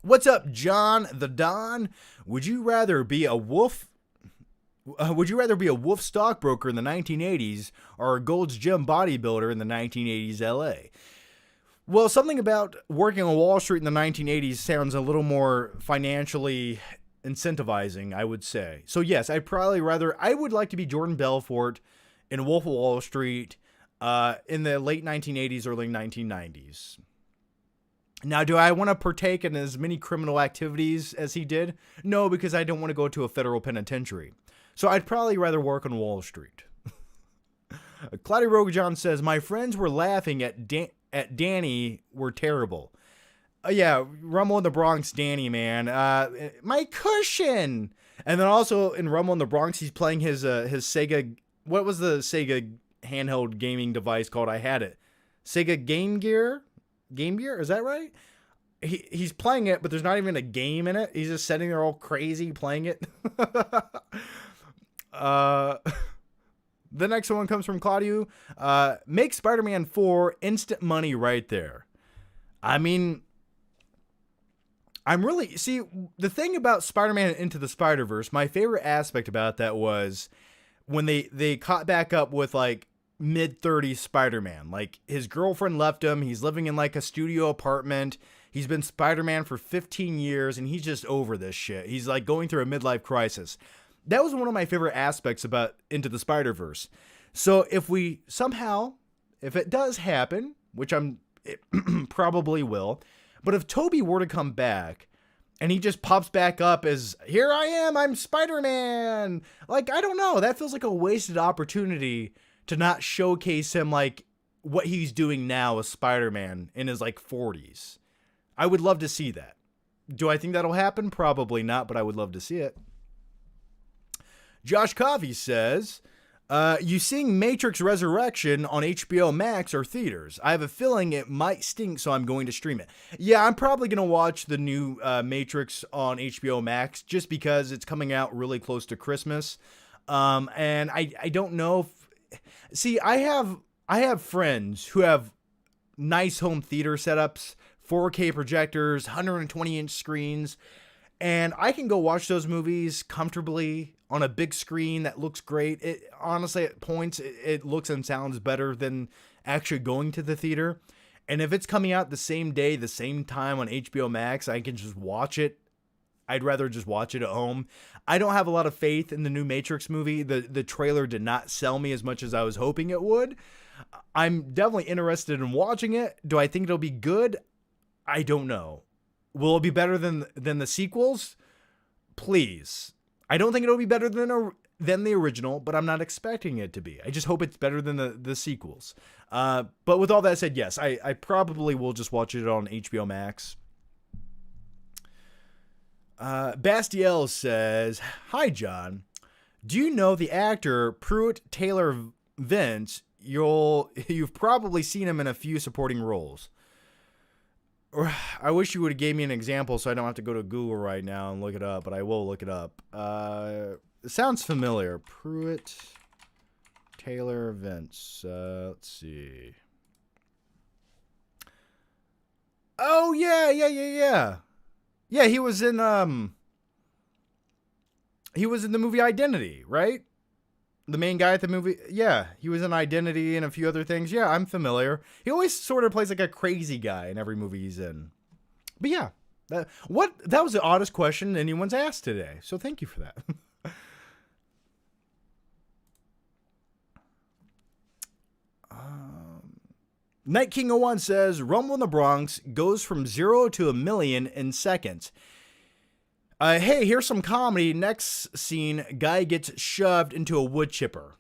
What's up, John the Don? Would you rather be a wolf stockbroker in the 1980s or a Gold's Gym bodybuilder in the 1980s LA? Well, something about working on Wall Street in the 1980s sounds a little more financially incentivizing, I would say. So yes, I would like to be Jordan Belfort in Wolf of Wall Street in the late 1980s, early 1990s. Now, do I want to partake in as many criminal activities as he did? No, because I don't want to go to a federal penitentiary. So I'd probably rather work on Wall Street. Claudia Rogajon says, my friends were laughing at Danny were terrible. Yeah, Rumble in the Bronx, Danny, man. My cushion! And then also in Rumble in the Bronx, he's playing his Sega... What was the Sega handheld gaming device called? I had it. Sega Game Gear? Game Gear? Is that right? He's playing it, but there's not even a game in it. He's just sitting there all crazy playing it. The next one comes from Claudio. Make Spider-Man 4 instant money right there. I mean, see, the thing about Spider-Man Into the Spider-Verse, my favorite aspect about that was when they caught back up with like mid-30s Spider-Man. Like, his girlfriend left him. He's living in like a studio apartment. He's been Spider-Man for 15 years and he's just over this shit. He's like going through a midlife crisis. That was one of my favorite aspects about Into the Spider-Verse. So if it does happen, which it probably will, but if Toby were to come back and he just pops back up as, here I am, I'm Spider-Man. Like, I don't know. That feels like a wasted opportunity to not showcase him like what he's doing now as Spider-Man in his like 40s. I would love to see that. Do I think that'll happen? Probably not, but I would love to see it. Josh Coffey says, you seeing Matrix Resurrection on HBO Max or theaters? I have a feeling it might stink, so I'm going to stream it. Yeah, I'm probably going to watch the new Matrix on HBO Max just because it's coming out really close to Christmas. And I don't know if... See, I have friends who have nice home theater setups, 4K projectors, 120-inch screens, and I can go watch those movies comfortably on a big screen that looks great. It honestly, at points, it looks and sounds better than actually going to the theater. And if it's coming out the same day, the same time on HBO Max, I can just watch it. I'd rather just watch it at home. I don't have a lot of faith in the new Matrix movie. The trailer did not sell me as much as I was hoping it would. I'm definitely interested in watching it. Do I think it'll be good? I don't know. Will it be better than the sequels? Please. I don't think it'll be better than the original, but I'm not expecting it to be. I just hope it's better than the sequels. But with all that said, yes, I probably will just watch it on HBO Max. Bastiel says, "Hi, John. Do you know the actor Puritt Taylor Vince? You've probably seen him in a few supporting roles. I wish you would have gave me an example so I don't have to go to Google right now and look it up, but I will look it up. It sounds familiar. Puritt Taylor Vince. Let's see. Oh, yeah. Yeah, he was in the movie Identity, right? The main guy at the movie, yeah, he was in Identity and a few other things. Yeah, I'm familiar. He always sort of plays like a crazy guy in every movie he's in. But yeah, that was the oddest question anyone's asked today. So thank you for that. Night King 01 says, Rumble in the Bronx goes from 0 to 1,000,000 in seconds. Hey, here's some comedy. Next scene, guy gets shoved into a wood chipper.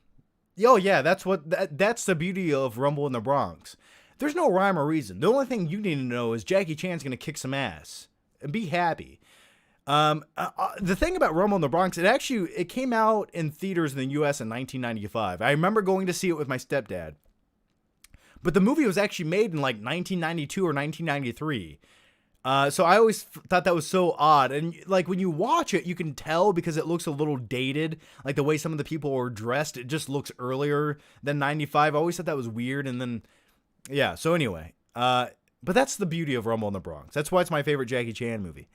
Oh yeah, that's the beauty of Rumble in the Bronx. There's no rhyme or reason. The only thing you need to know is Jackie Chan's gonna kick some ass and be happy. The thing about Rumble in the Bronx, it came out in theaters in the U.S. in 1995. I remember going to see it with my stepdad. But the movie was actually made in like 1992 or 1993. So I always thought that was so odd. And like when you watch it, you can tell because it looks a little dated. Like the way some of the people were dressed, it just looks earlier than 95. I always thought that was weird. And then, yeah. So anyway, but that's the beauty of Rumble in the Bronx. That's why it's my favorite Jackie Chan movie.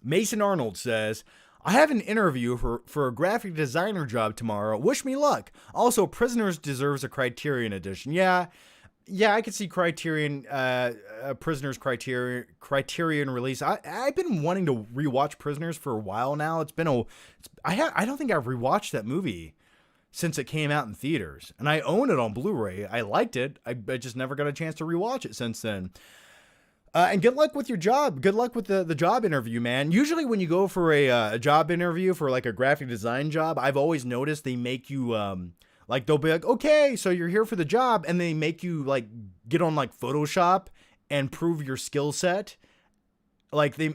Mason Arnold says, I have an interview for a graphic designer job tomorrow. Wish me luck. Also, Prisoners deserves a Criterion edition. Yeah, I could see Criterion, Prisoners Criterion release. I've been wanting to rewatch Prisoners for a while now. I don't think I've rewatched that movie since it came out in theaters, and I own it on Blu-ray. I liked it. I just never got a chance to rewatch it since then. And good luck with your job. Good luck with the job interview, man. Usually when you go for a job interview for like a graphic design job, I've always noticed they make you, like they'll be like, okay, so you're here for the job. And they make you like get on like Photoshop and prove your skill set. Like they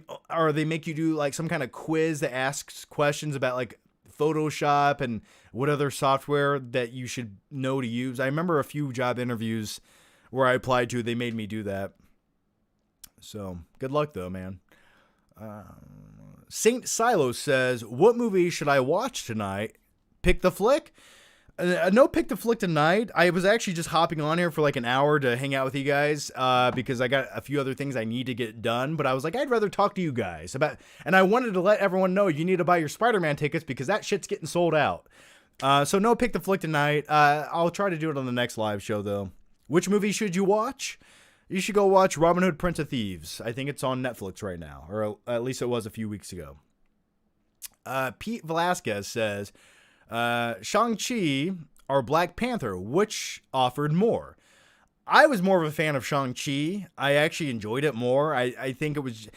make you do like some kind of quiz that asks questions about like Photoshop and what other software that you should know to use. I remember a few job interviews where I applied to, they made me do that. So, good luck though, man. Saint Silo says, what movie should I watch tonight? Pick the flick? No pick the flick tonight. I was actually just hopping on here for like an hour to hang out with you guys because I got a few other things I need to get done. But I was like, I'd rather talk to you guys about... And I wanted to let everyone know you need to buy your Spider-Man tickets because that shit's getting sold out. So no pick the flick tonight. I'll try to do it on the next live show though. Which movie should you watch? You should go watch Robin Hood, Prince of Thieves. I think it's on Netflix right now, or at least it was a few weeks ago. Pete Velasquez says, Shang-Chi or Black Panther, which offered more? I was more of a fan of Shang-Chi. I actually enjoyed it more. I think it was...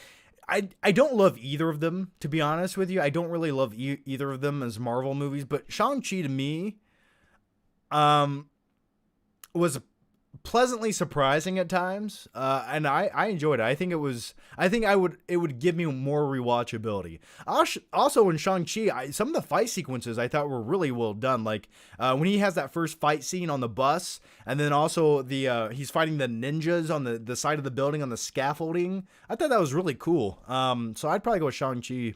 I don't love either of them, to be honest with you. I don't really love either of them as Marvel movies, but Shang-Chi to me... was pleasantly surprising at times, and I enjoyed it. It would give me more rewatchability. Also in Shang-Chi, some of the fight sequences I thought were really well done. Like when he has that first fight scene on the bus, and then also he's fighting the ninjas on the side of the building on the scaffolding. I thought that was really cool. So I'd probably go with Shang-Chi.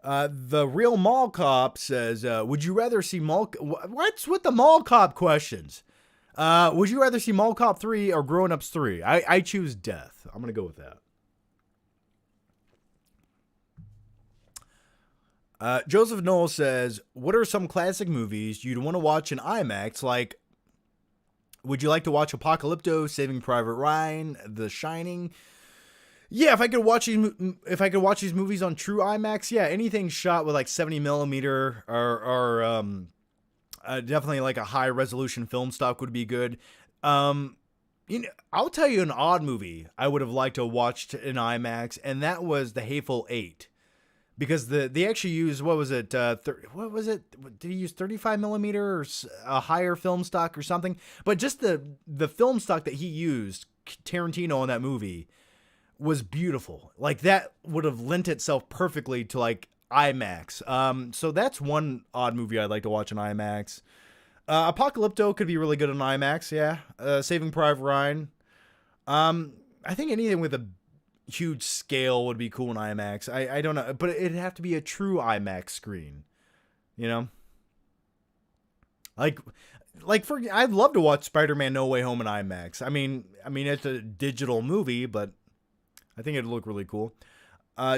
The real mall cop says, would you rather see what's with the mall cop questions? Would you rather see Mall Cop 3 or Grown Ups 3? I choose death. I'm going to go with that. Joseph Knoll says, what are some classic movies you'd want to watch in IMAX? Like, would you like to watch Apocalypto, Saving Private Ryan, The Shining? Yeah, if I could watch these movies on true IMAX, yeah, anything shot with like 70 millimeter or definitely like a high resolution film stock would be good. I'll tell you an odd movie I would have liked to watch in IMAX, and that was The Hateful Eight, because they actually used what was it? What was it? Did he use 35 millimeter or a higher film stock or something? But just the film stock that he used, Tarantino in that movie, was beautiful. Like that would have lent itself perfectly to like IMAX. So that's one odd movie I'd like to watch in IMAX. Apocalypto could be really good in IMAX. Yeah. Saving Private Ryan. I think anything with a huge scale would be cool in IMAX. I don't know, but it'd have to be a true IMAX screen. You know, like I'd love to watch Spider-Man No Way Home in IMAX. I mean it's a digital movie, but I think it'd look really cool.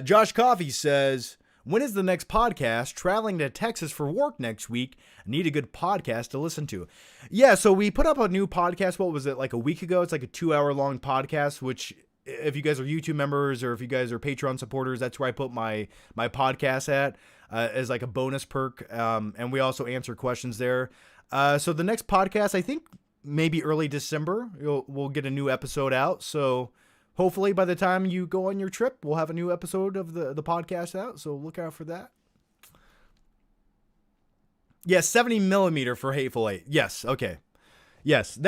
Josh Coffey says, when is the next podcast? Traveling to Texas for work next week. Need a good podcast to listen to. Yeah, so we put up a new podcast. What was it, like a week ago? It's like a 2-hour long podcast, which if you guys are YouTube members or if you guys are Patreon supporters, that's where I put my podcast at as like a bonus perk. And we also answer questions there. So the next podcast, I think maybe early December, we'll get a new episode out. So hopefully by the time you go on your trip, we'll have a new episode of the podcast out. So look out for that. Yes, 70 millimeter for Hateful Eight. Yes, okay. Yes,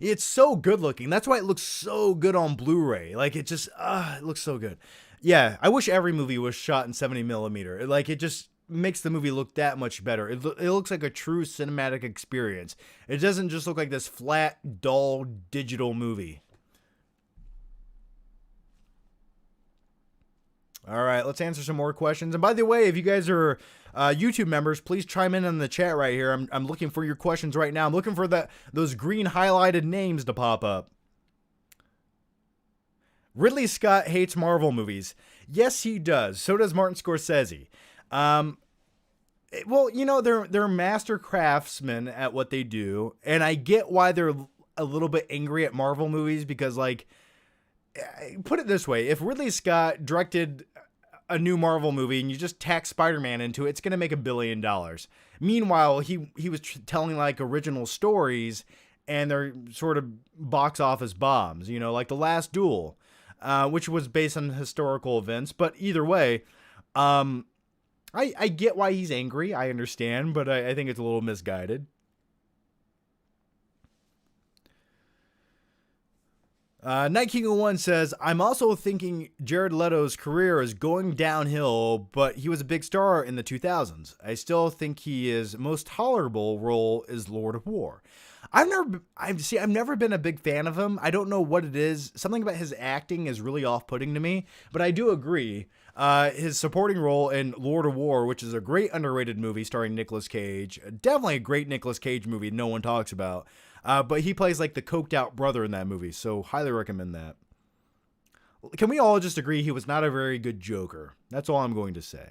it's so good looking. That's why it looks so good on Blu-ray. Like it looks so good. Yeah, I wish every movie was shot in 70 millimeter. It just makes the movie look that much better. It looks like a true cinematic experience. It doesn't just look like this flat, dull, digital movie. All right, let's answer some more questions. And by the way, if you guys are YouTube members, please chime in the chat right here. I'm looking for your questions right now. I'm looking for those green highlighted names to pop up. Ridley Scott hates Marvel movies. Yes, he does. So does Martin Scorsese. Well, you know, they're master craftsmen at what they do, and I get why they're a little bit angry at Marvel movies because, like, put it this way, if Ridley Scott directed a new Marvel movie and you just tack Spider-Man into it, it's going to make $1 billion. Meanwhile, he was telling like original stories and they're sort of box office bombs, you know, like The Last Duel, which was based on historical events. But either way, I get why he's angry. I understand, but I think it's a little misguided. Night King of One says, I'm also thinking Jared Leto's career is going downhill, but he was a big star in the 2000s. I still think his most tolerable role is Lord of War. I've never been a big fan of him. I don't know what it is. Something about his acting is really off-putting to me, but I do agree. His supporting role in Lord of War, which is a great underrated movie starring Nicolas Cage, definitely a great Nicolas Cage movie no one talks about. But he plays like the coked out brother in that movie, so highly recommend that. Can we all just agree he was not a very good Joker? That's all I'm going to say.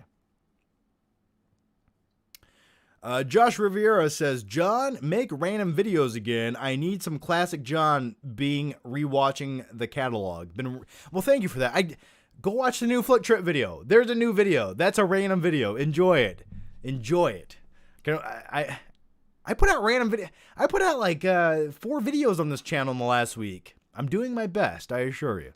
Josh Riviera says, John, make random videos again. I need some classic John being rewatching the catalog. Well, thank you for that. Go watch the new Flick Trip video. There's a new video. That's a random video. Enjoy it. Enjoy it. I put out random video. I put out like 4 videos on this channel in the last week. I'm doing my best, I assure you.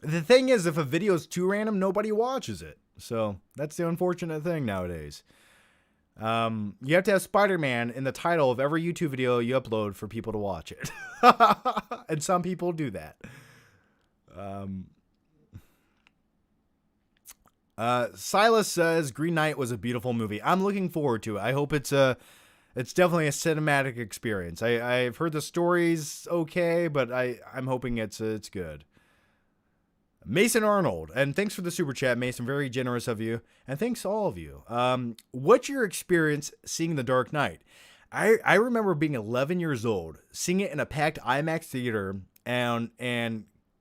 The thing is, if a video is too random, nobody watches it. So that's the unfortunate thing nowadays. You have to have Spider-Man in the title of every YouTube video you upload for people to watch it. And some people do that. Silas says Green Knight was a beautiful movie. I'm looking forward to it. I hope it's definitely a cinematic experience. I've heard the story's okay, but I'm hoping it's good. Mason Arnold, and thanks for the super chat, Mason. Very generous of you, and thanks to all of you. What's your experience seeing The Dark Knight? I remember being 11 years old, seeing it in a packed IMAX theater, and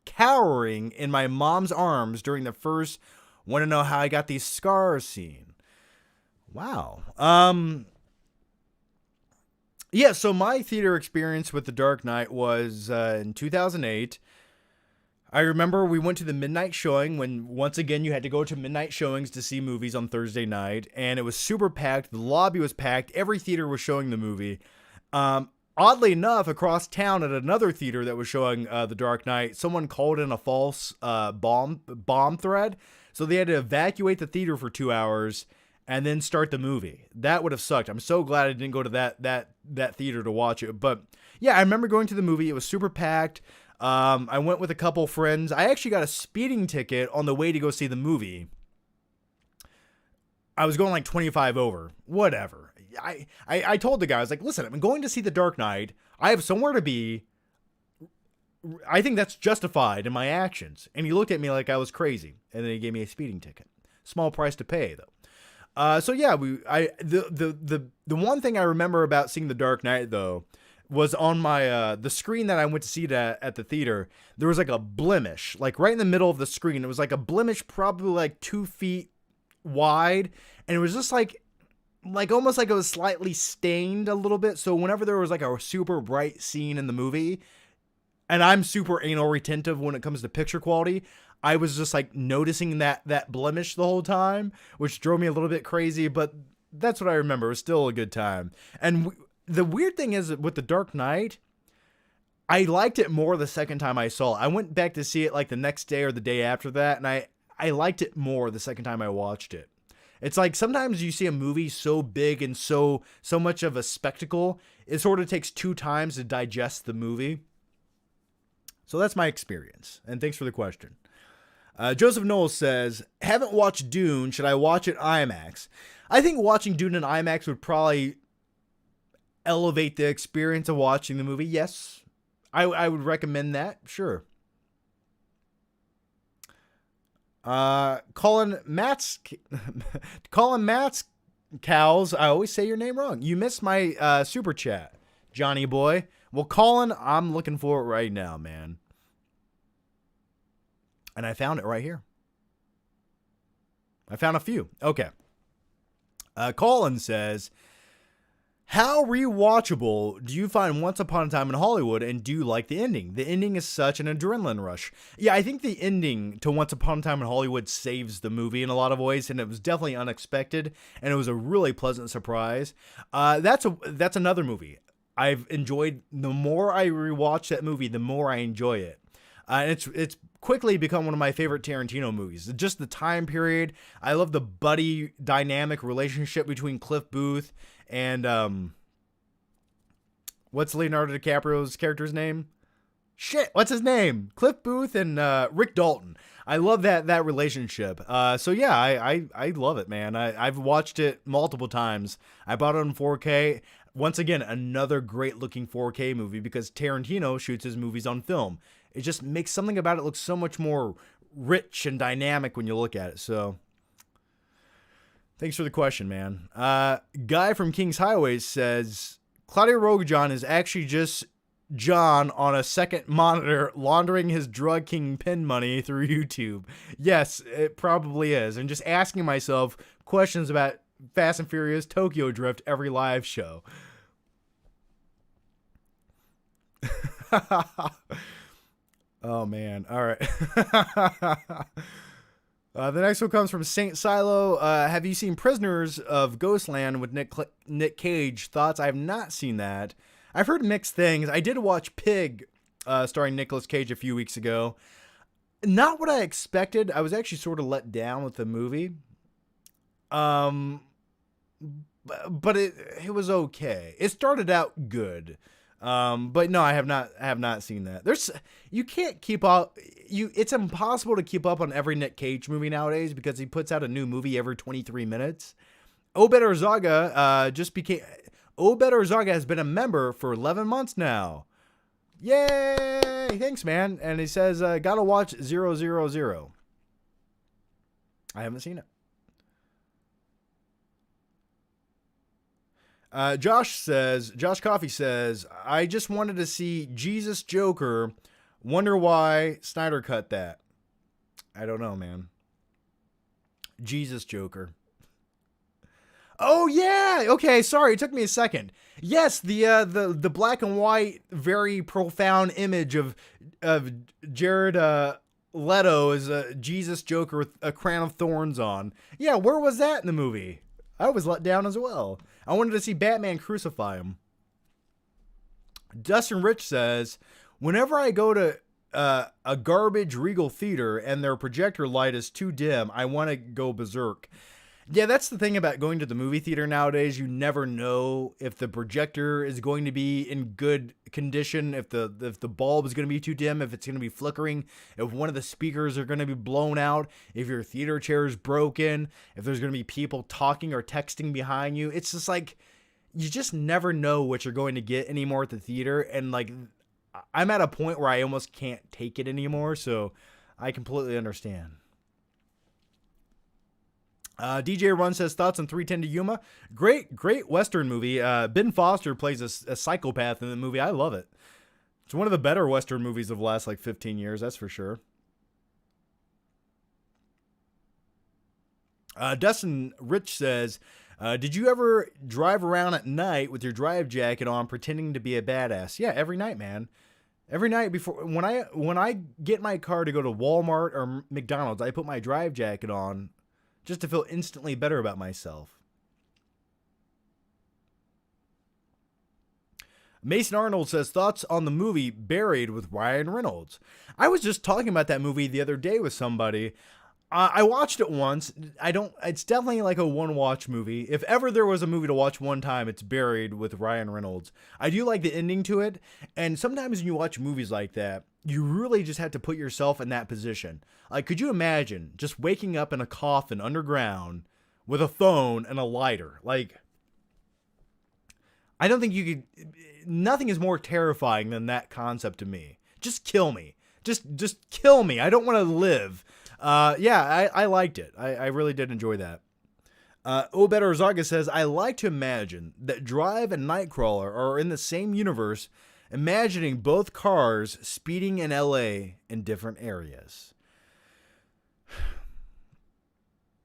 cowering in my mom's arms during the first "want to know how I got these scars" scene. Wow. Yeah. So my theater experience with The Dark Knight was in 2008. I remember we went to the midnight showing when, once again, you had to go to midnight showings to see movies on Thursday night, and it was super packed. The lobby was packed. Every theater was showing the movie. Oddly enough, across town at another theater that was showing The Dark Knight, someone called in a false bomb threat, so they had to evacuate the theater for 2 hours and then start the movie. That would have sucked. I'm so glad I didn't go to that theater to watch it. But yeah, I remember going to the movie. It was super packed. I went with a couple friends. I actually got a speeding ticket on the way to go see the movie. I was going like 25 over. Whatever. I told the guy, I was like, listen, I'm going to see The Dark Knight. I have somewhere to be. I think that's justified in my actions. And he looked at me like I was crazy. And then he gave me a speeding ticket. Small price to pay, though. So yeah, the one thing I remember about seeing The Dark Knight, though, was on my the screen that I went to see it at the theater. There was like a blemish, like right in the middle of the screen. It was like a blemish, probably like 2 feet wide, and it was just like almost like it was slightly stained a little bit. So whenever there was like a super bright scene in the movie, and I'm super anal retentive when it comes to picture quality, I was just like noticing that blemish the whole time, which drove me a little bit crazy. But that's what I remember. It was still a good time. And the weird thing is with The Dark Knight, I liked it more the second time I saw it. I went back to see it like the next day or the day after that, and I liked it more the second time I watched it. It's like sometimes you see a movie so big and so much of a spectacle, it sort of takes 2 times to digest the movie. So that's my experience, and thanks for the question. Joseph Knowles says, haven't watched Dune. Should I watch it IMAX? I think watching Dune in IMAX would probably elevate the experience of watching the movie. Yes, I would recommend that. Sure. Colin Matz Cows. I always say your name wrong. You missed my super chat, Johnny boy. Well, Colin, I'm looking for it right now, man. And I found it right here. I found a few. Okay. Colin says, how rewatchable do you find Once Upon a Time in Hollywood, and do you like the ending? The ending is such an adrenaline rush. Yeah, I think the ending to Once Upon a Time in Hollywood saves the movie in a lot of ways, and it was definitely unexpected, and it was a really pleasant surprise. That's another movie I've enjoyed. The more I rewatch that movie, the more I enjoy it. And it's quickly become one of my favorite Tarantino movies. Just the time period. I love the buddy dynamic relationship between Cliff Booth and what's Leonardo DiCaprio's character's name? Shit, what's his name? Cliff Booth and Rick Dalton. I love that relationship. So yeah, I love it, man. I've watched it multiple times. I bought it on 4K. Once again, another great looking 4K movie because Tarantino shoots his movies on film. It just makes something about it look so much more rich and dynamic when you look at it. So thanks for the question, man. Guy from King's Highways says, Claudio Rogajon is actually just John on a second monitor laundering his drug kingpin money through YouTube. Yes, it probably is. And just asking myself questions about Fast and Furious Tokyo Drift every live show. Oh, man. All right. The next one comes from Saint Silo. Have you seen Prisoners of Ghostland with Nic Cage? Thoughts? I have not seen that. I've heard mixed things. I did watch Pig, starring Nicolas Cage a few weeks ago. Not what I expected. I was actually sort of let down with the movie. But but it was okay. It started out good. But no, I have not seen that. You can't keep up. It's impossible to keep up on every Nic Cage movie nowadays because he puts out a new movie every 23 minutes. Obed Arzaga has been a member for 11 months now. Yay! Thanks, man. And he says, gotta watch 000. I haven't seen it. Josh Coffey says, I just wanted to see Jesus Joker. Wonder why Snyder cut that. I don't know, man. Jesus Joker. Oh yeah. Okay. Sorry. It took me a second. Yes. The black and white, very profound image of Jared, Leto as a Jesus Joker with a crown of thorns on. Yeah. Where was that in the movie? I was let down as well. I wanted to see Batman crucify him. Dustin Rich says, whenever I go to a garbage Regal theater and their projector light is too dim, I want to go berserk. Yeah, that's the thing about going to the movie theater nowadays. You never know if the projector is going to be in good condition, if the bulb is going to be too dim, if it's going to be flickering, if one of the speakers are going to be blown out, if your theater chair is broken, if there's going to be people talking or texting behind you. It's just like, you just never know what you're going to get anymore at the theater. And like, I'm at a point where I almost can't take it anymore. So I completely understand. DJ Run says, thoughts on 310 to Yuma. Great Western movie. Ben Foster plays a psychopath in the movie. I love it. It's one of the better Western movies of the last 15 years. That's for sure. Dustin Rich says, did you ever drive around at night with your drive jacket on pretending to be a badass? Yeah, every night, man. Every night before, when I get my car to go to Walmart or McDonald's, I put my drive jacket on just to feel instantly better about myself. Mason Arnold says, thoughts on the movie Buried with Ryan Reynolds. I was just talking about that movie the other day with somebody. I watched it once. It's definitely like a one-watch movie. If ever there was a movie to watch one time, it's Buried with Ryan Reynolds. I do like the ending to it. And sometimes when you watch movies like that, you really just have to put yourself in that position. Like, could you imagine just waking up in a coffin underground with a phone and a lighter? Like, I don't think you could. Nothing is more terrifying than that concept to me. Just kill me. Just kill me. I don't want to live. Yeah, I liked it. I really did enjoy that. Obed Arzaga says, I like to imagine that Drive and Nightcrawler are in the same universe, imagining both cars speeding in LA in different areas.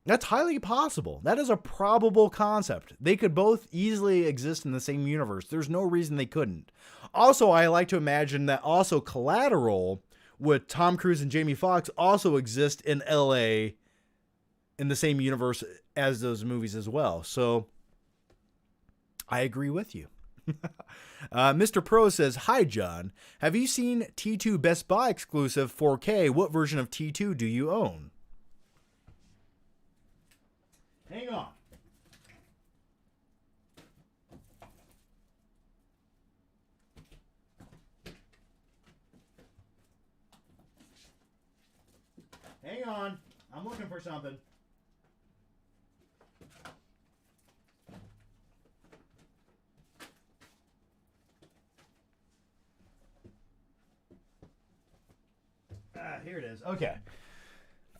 That's highly possible. That is a probable concept. They could both easily exist in the same universe. There's no reason they couldn't. Also, I like to imagine that also Collateral with Tom Cruise and Jamie Foxx also exist in LA in the same universe as those movies as well. So I agree with you. Mr. Pro says, hi, John. Have you seen T2 Best Buy exclusive 4K? What version of T2 do you own? Hang on. Hang on. I'm looking for something. Here it is. Okay.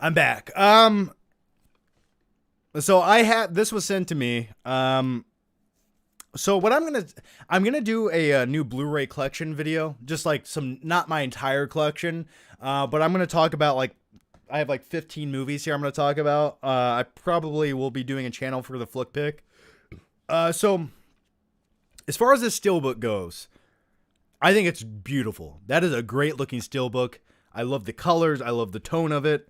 I'm back. So this was sent to me. So what I'm gonna do a new Blu-ray collection video, just like not my entire collection, but I'm gonna talk about I have 15 movies here I'm gonna talk about. I probably will be doing a channel for the Flick Pick. So as far as this steelbook goes, I think it's beautiful. That is a great looking steelbook. I love the colors. I love the tone of it.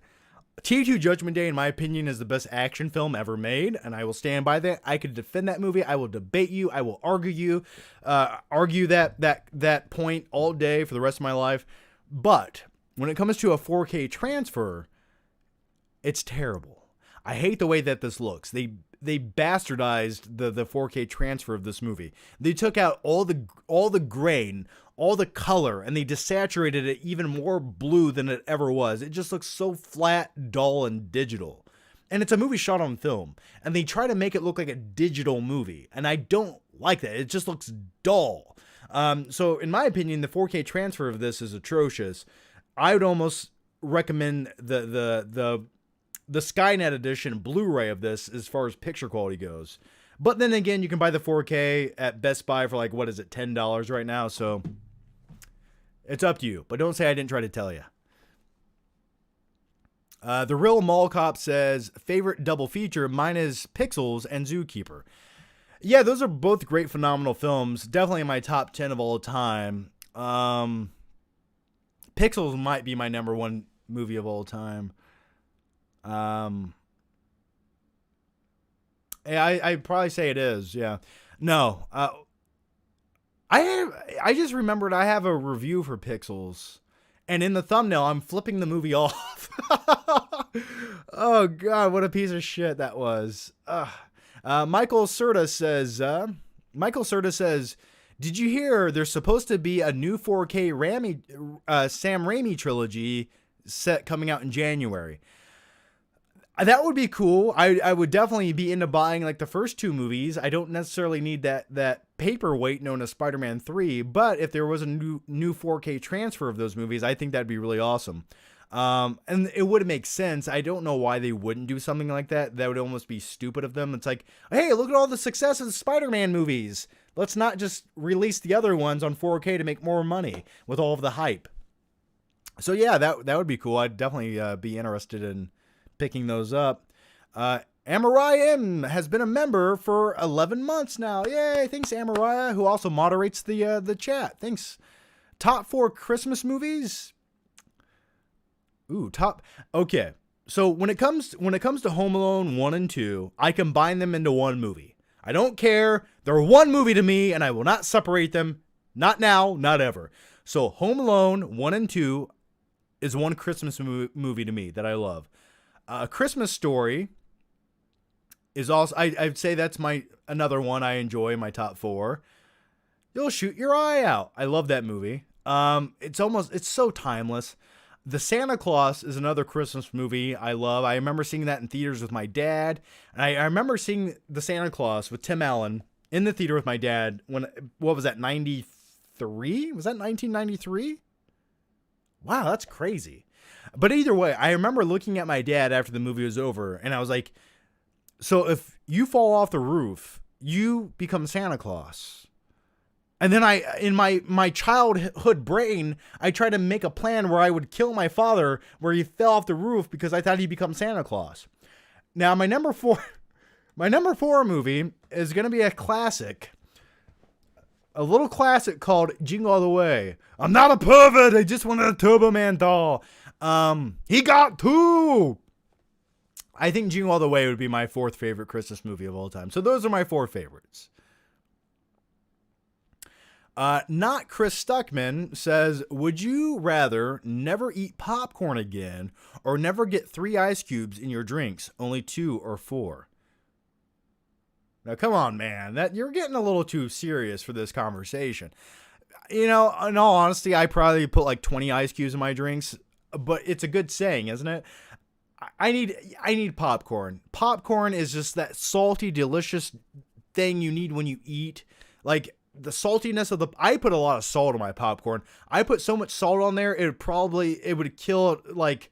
T2 Judgment Day, in my opinion, is the best action film ever made, and I will stand by that. I could defend that movie. I will debate you. I will argue that point all day for the rest of my life. But when it comes to a 4K transfer, it's terrible. I hate the way that this looks. bastardized the 4K transfer of this movie. They took out all the grain, all the color, and they desaturated it even more blue than it ever was. It just looks so flat, dull, and digital. And it's a movie shot on film, and they try to make it look like a digital movie, and I don't like that. It just looks dull. So in my opinion, the 4K transfer of this is atrocious. I would almost recommend the Skynet edition Blu-ray of this as far as picture quality goes. But then again, you can buy the 4K at Best Buy for like, what is it, $10 right now? So it's up to you. But don't say I didn't try to tell you. The Real Mall Cop says, favorite double feature, mine is Pixels and Zookeeper. Yeah, those are both great, phenomenal films. Definitely in my top 10 of all time. Pixels might be my number one movie of all time. Yeah, I'd probably say it is. Yeah. No. I just remembered I have a review for Pixels. And in the thumbnail, I'm flipping the movie off. Oh, God, what a piece of shit that was. Michael Serta says, did you hear there's supposed to be a new 4K Sam Raimi trilogy set coming out in January? That would be cool. I would definitely be into buying like the first two movies. I don't necessarily need that paperweight known as Spider-Man 3, but if there was a new 4K transfer of those movies, I think that'd be really awesome. And it would make sense. I don't know why they wouldn't do something like that. That would almost be stupid of them. It's like, hey, look at all the success of the Spider-Man movies. Let's not just release the other ones on 4K to make more money with all of the hype. So yeah, that would be cool. I'd definitely be interested in picking those up. Amariah M has been a member for 11 months now. Yay! Thanks, Amariah, who also moderates the chat. Thanks. Top 4 Christmas movies. Ooh, top. Okay, so when it comes to Home Alone 1 and 2, I combine them into one movie. I don't care. They're one movie to me, and I will not separate them. Not now, not ever. So Home Alone 1 and 2 is one Christmas movie to me that I love. A Christmas Story is also, I'd say that's another one I enjoy in my top 4. You'll Shoot Your Eye Out. I love that movie. It's so timeless. The Santa Claus is another Christmas movie I love. I remember seeing that in theaters with my dad. And I remember seeing The Santa Claus with Tim Allen in the theater with my dad when, what was that, 93? Was that 1993? Wow, that's crazy. But either way, I remember looking at my dad after the movie was over, and I was like, so if you fall off the roof, you become Santa Claus. And then in my childhood brain, I tried to make a plan where I would kill my father where he fell off the roof because I thought he'd become Santa Claus. Now, my number 4 movie is going to be a classic. A little classic called Jingle All the Way. I'm not a pervert. I just wanted a Turbo Man doll. He got 2. I think Jingle All the Way would be my 4th favorite Christmas movie of all time. So those are my 4 favorites. Not Chris Stuckman says, would you rather never eat popcorn again or never get 3 ice cubes in your drinks, only 2 or 4? Now, come on, man. You're getting a little too serious for this conversation. You know, in all honesty, I probably put like 20 ice cubes in my drinks, but it's a good saying, isn't it? I need popcorn. Popcorn is just that salty, delicious thing you need when you eat. Like, the saltiness of I put a lot of salt on my popcorn. I put so much salt on there, it would kill, like,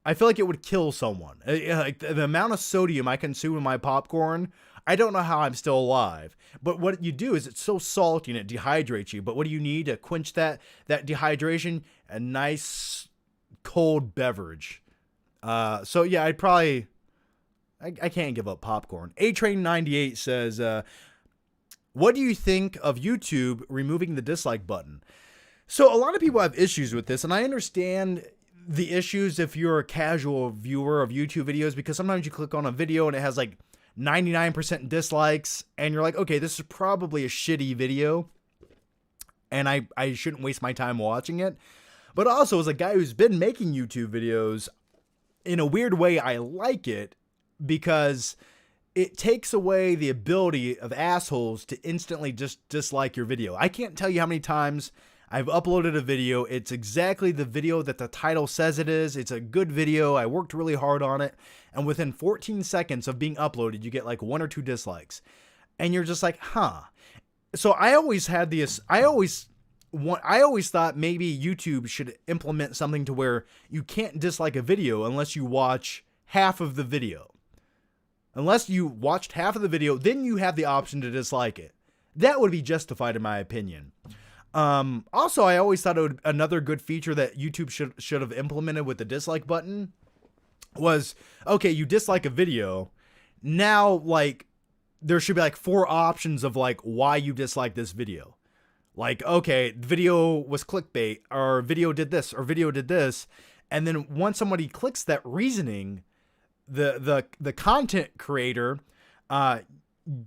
I feel like it would kill someone. Like, the amount of sodium I consume in my popcorn, I don't know how I'm still alive. But what you do is it's so salty and it dehydrates you. But what do you need to quench that dehydration? A nice cold beverage. So yeah, I can't give up popcorn. A-Train98 says, what do you think of YouTube removing the dislike button? So a lot of people have issues with this, and I understand the issues if you're a casual viewer of YouTube videos, because sometimes you click on a video and it has like 99% dislikes, and you're like, okay, this is probably a shitty video, and I shouldn't waste my time watching it. But also, as a guy who's been making YouTube videos, in a weird way, I like it because it takes away the ability of assholes to instantly just dislike your video. I can't tell you how many times I've uploaded a video. It's exactly the video that the title says it is. It's a good video. I worked really hard on it. And within 14 seconds of being uploaded, you get like 1 or 2 dislikes. And you're just like, huh. So I always had this, I always thought maybe YouTube should implement something to where you can't dislike a video unless you watch half of the video. Unless you watched half of the video, then you have the option to dislike it. That would be justified in my opinion. Also, I always thought another good feature that YouTube should have implemented with the dislike button was, okay, you dislike a video. Now, like, there should be like 4 options of like why you dislike this video. Like, okay, the video was clickbait, or video did this, or video did this. And then once somebody clicks that reasoning, the content creator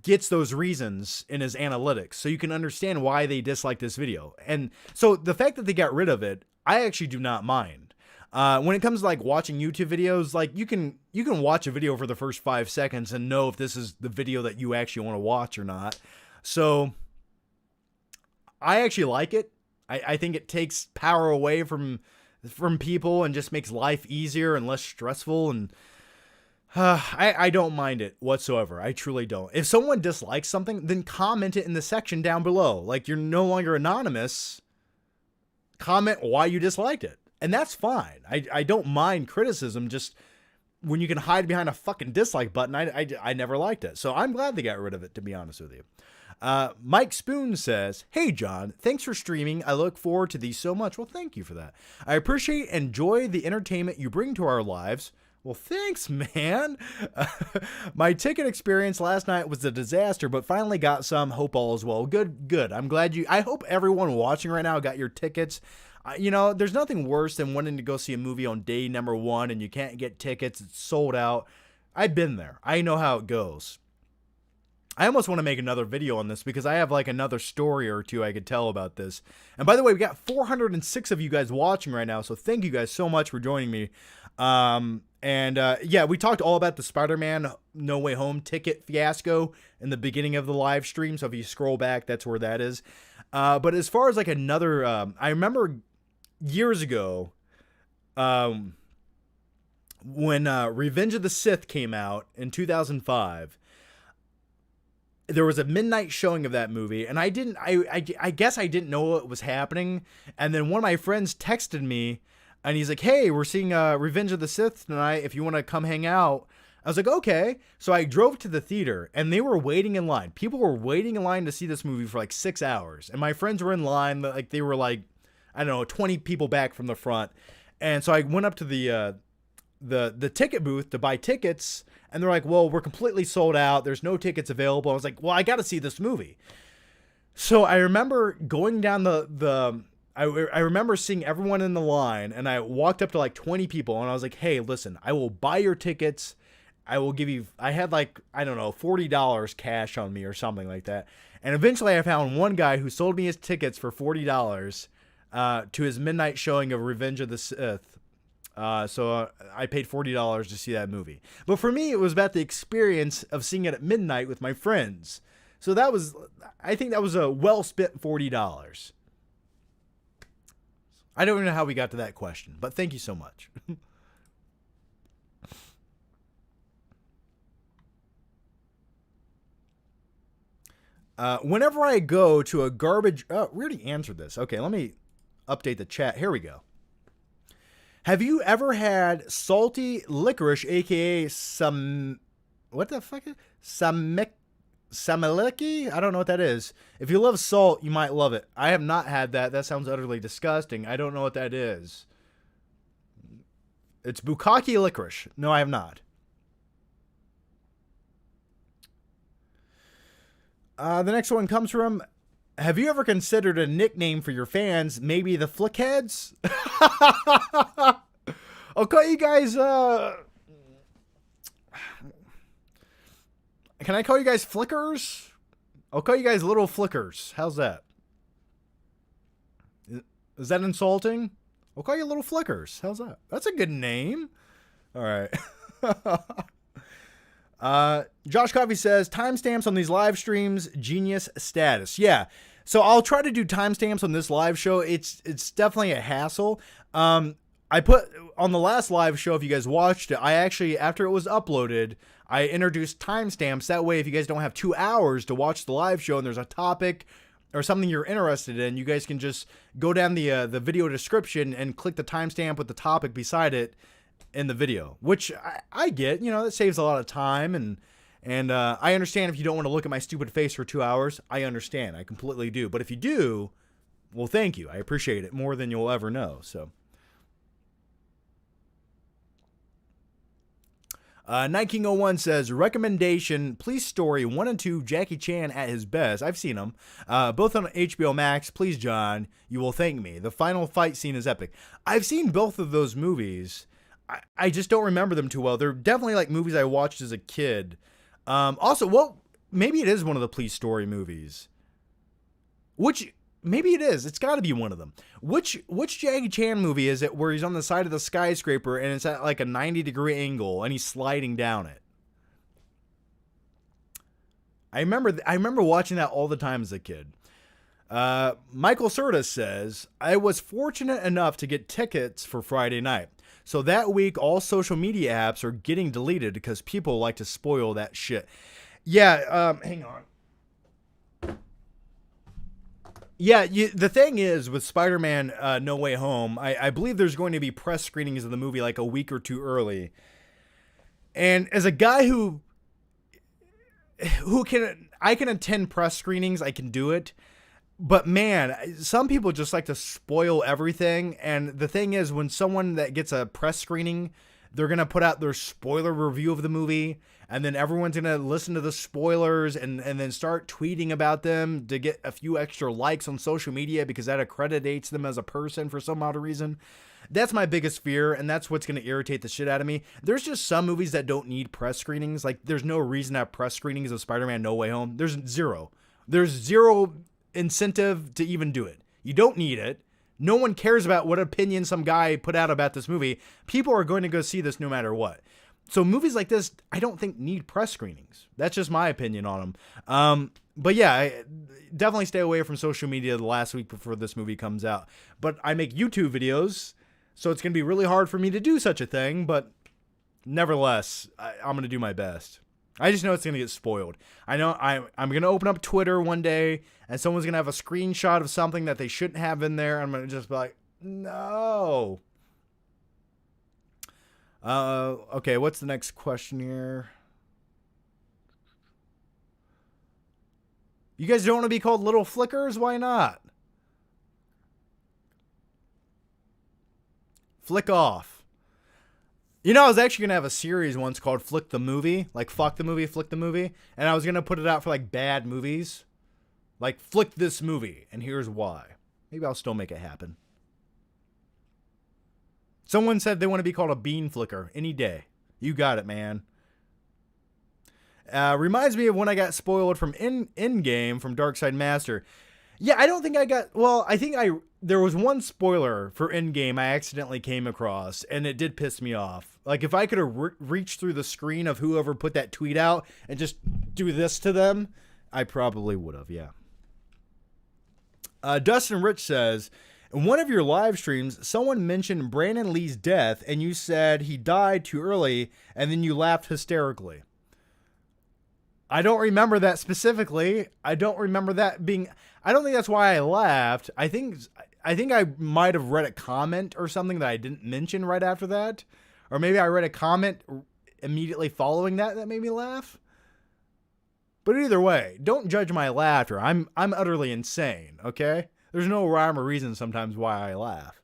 gets those reasons in his analytics, so you can understand why they dislike this video. And so the fact that they got rid of it, I actually do not mind. When it comes to like watching YouTube videos, like you can watch a video for the first 5 seconds and know if this is the video that you actually want to watch or not. So I actually like it. I think it takes power away from people and just makes life easier and less stressful. And I don't mind it whatsoever. I truly don't. If someone dislikes something, then comment it in the section down below. Like, you're no longer anonymous. Comment why you disliked it. And that's fine. I don't mind criticism. Just when you can hide behind a fucking dislike button, I never liked it. So I'm glad they got rid of it, to be honest with you. Mike Spoon says, "Hey John, thanks for streaming. I look forward to these so much." Well, thank you for that. "I appreciate and enjoy the entertainment you bring to our lives." Well, thanks, man. "My ticket experience last night was a disaster, but finally got some. Hope all is well." Good. I'm glad I hope everyone watching right now got your tickets. You know, there's nothing worse than wanting to go see a movie on day number 1 and you can't get tickets. It's sold out. I've been there. I know how it goes. I almost want to make another video on this because I have like another story or 2 I could tell about this. And by the way, we got 406 of you guys watching right now, so thank you guys so much for joining me. Yeah, we talked all about the Spider-Man No Way Home ticket fiasco in the beginning of the live stream, so if you scroll back, that's where that is. But as far as like another, I remember years ago, when Revenge of the Sith came out in 2005, there was a midnight showing of that movie, and I guess I didn't know what was happening. And then one of my friends texted me, and he's like, "Hey, we're seeing Revenge of the Sith tonight. If you want to come hang out." I was like, "Okay." So I drove to the theater, and they were waiting in line. People were waiting in line to see this movie for like 6 hours, and my friends were in line. Like, they were like, I don't know, 20 people back from the front. And so I went up to the ticket booth to buy tickets, and they're like, "Well, we're completely sold out. There's no tickets available." I was like, "Well, I got to see this movie." So I remember going down I remember seeing everyone in the line, and I walked up to like 20 people, and I was like, "Hey, listen, I will buy your tickets. I will give you," I had like, I don't know, $40 cash on me or something like that. And eventually I found one guy who sold me his tickets for $40 to his midnight showing of Revenge of the Sith. So I paid $40 to see that movie. But for me, it was about the experience of seeing it at midnight with my friends. So I think that was a well-spent $40. I don't even know how we got to that question, but thank you so much. Whenever I go to a garbage... Oh, we already answered this. Okay, let me update the chat. Here we go. "Have you ever had salty licorice, aka what the fuck is Samaliki? I don't know what that is. If you love salt, you might love it. I have not had that. That sounds utterly disgusting. I don't know what that is. It's bukkake licorice. No, I have not. The next one comes from, "Have you ever considered a nickname for your fans? Maybe the Flickheads?" I'll call you guys, can I call you guys Flickers? I'll call you guys Little Flickers. How's that? Is that insulting? I'll call you Little Flickers. How's that? That's a good name. All right. Josh Coffey says, timestamps on these live streams, genius status. Yeah. So I'll try to do timestamps on this live show. It's definitely a hassle. I put on the last live show, if you guys watched it, I actually, after it was uploaded, I introduced timestamps. That way, if you guys don't have 2 hours to watch the live show and there's a topic or something you're interested in, you guys can just go down the video description and click the timestamp with the topic beside it in the video, which I get. You know, that saves a lot of time, and I understand if you don't want to look at my stupid face for 2 hours. I understand. I completely do. But if you do, well, thank you. I appreciate it more than you'll ever know. So. Night King 01 says, recommendation, Police Story 1 and 2, Jackie Chan at his best. I've seen them. Both on HBO Max. Please, John, you will thank me. The final fight scene is epic. I've seen both of those movies. I just don't remember them too well. They're definitely like movies I watched as a kid. Also, well, maybe it is one of the Police Story movies. Which... Maybe it is. It's got to be one of them. Which Jackie Chan movie is it where he's on the side of the skyscraper and it's at like a 90-degree angle and he's sliding down it? I remember watching that all the time as a kid. Michael Serta says, I was fortunate enough to get tickets for Friday night. So that week, all social media apps are getting deleted because people like to spoil that shit. Yeah, hang on. Yeah, the thing is, with Spider-Man No Way Home, I believe there's going to be press screenings of the movie like a week or two early. And as a guy who I can attend press screenings, I can do it. But man, some people just like to spoil everything. And the thing is, when someone that gets a press screening, they're going to put out their spoiler review of the movie, and then everyone's going to listen to the spoilers and then start tweeting about them to get a few extra likes on social media because that accreditates them as a person for some odd reason. That's my biggest fear, and that's what's going to irritate the shit out of me. There's just some movies that don't need press screenings. Like, there's no reason to have press screenings of Spider-Man No Way Home. There's zero incentive to even do it. You don't need it. No one cares about what opinion some guy put out about this movie. People are going to go see this no matter what. So movies like this, I don't think need press screenings. That's just my opinion on them. But yeah, I definitely stay away from social media the last week before this movie comes out. But I make YouTube videos, so it's going to be really hard for me to do such a thing. But nevertheless, I'm going to do my best. I just know it's going to get spoiled. I know I'm going to open up Twitter one day, and someone's going to have a screenshot of something that they shouldn't have in there. I'm going to just be like, no. Okay, what's the next question here? You guys don't want to be called little flickers? Why not? Flick off. You know, I was actually going to have a series once called Flick the Movie. Like, fuck the movie, flick the movie. And I was going to put it out for, like, bad movies. Like, flick this movie, and here's why. Maybe I'll still make it happen. Someone said they want to be called a bean flicker any day. You got it, man. Reminds me of when I got spoiled from Endgame from Darkseid Master. Yeah, I don't think I got... Well, I think there was one spoiler for Endgame I accidentally came across, and it did piss me off. Like, if I could have reached through the screen of whoever put that tweet out and just do this to them, I probably would have, yeah. Dustin Rich says, in one of your live streams, someone mentioned Brandon Lee's death, and you said he died too early, and then you laughed hysterically. I don't remember that specifically. I don't remember that being... I don't think that's why I laughed. I think I might have read a comment or something that I didn't mention right after that. Or maybe I read a comment immediately following that made me laugh. But either way, don't judge my laughter. I'm utterly insane, okay? There's no rhyme or reason sometimes why I laugh.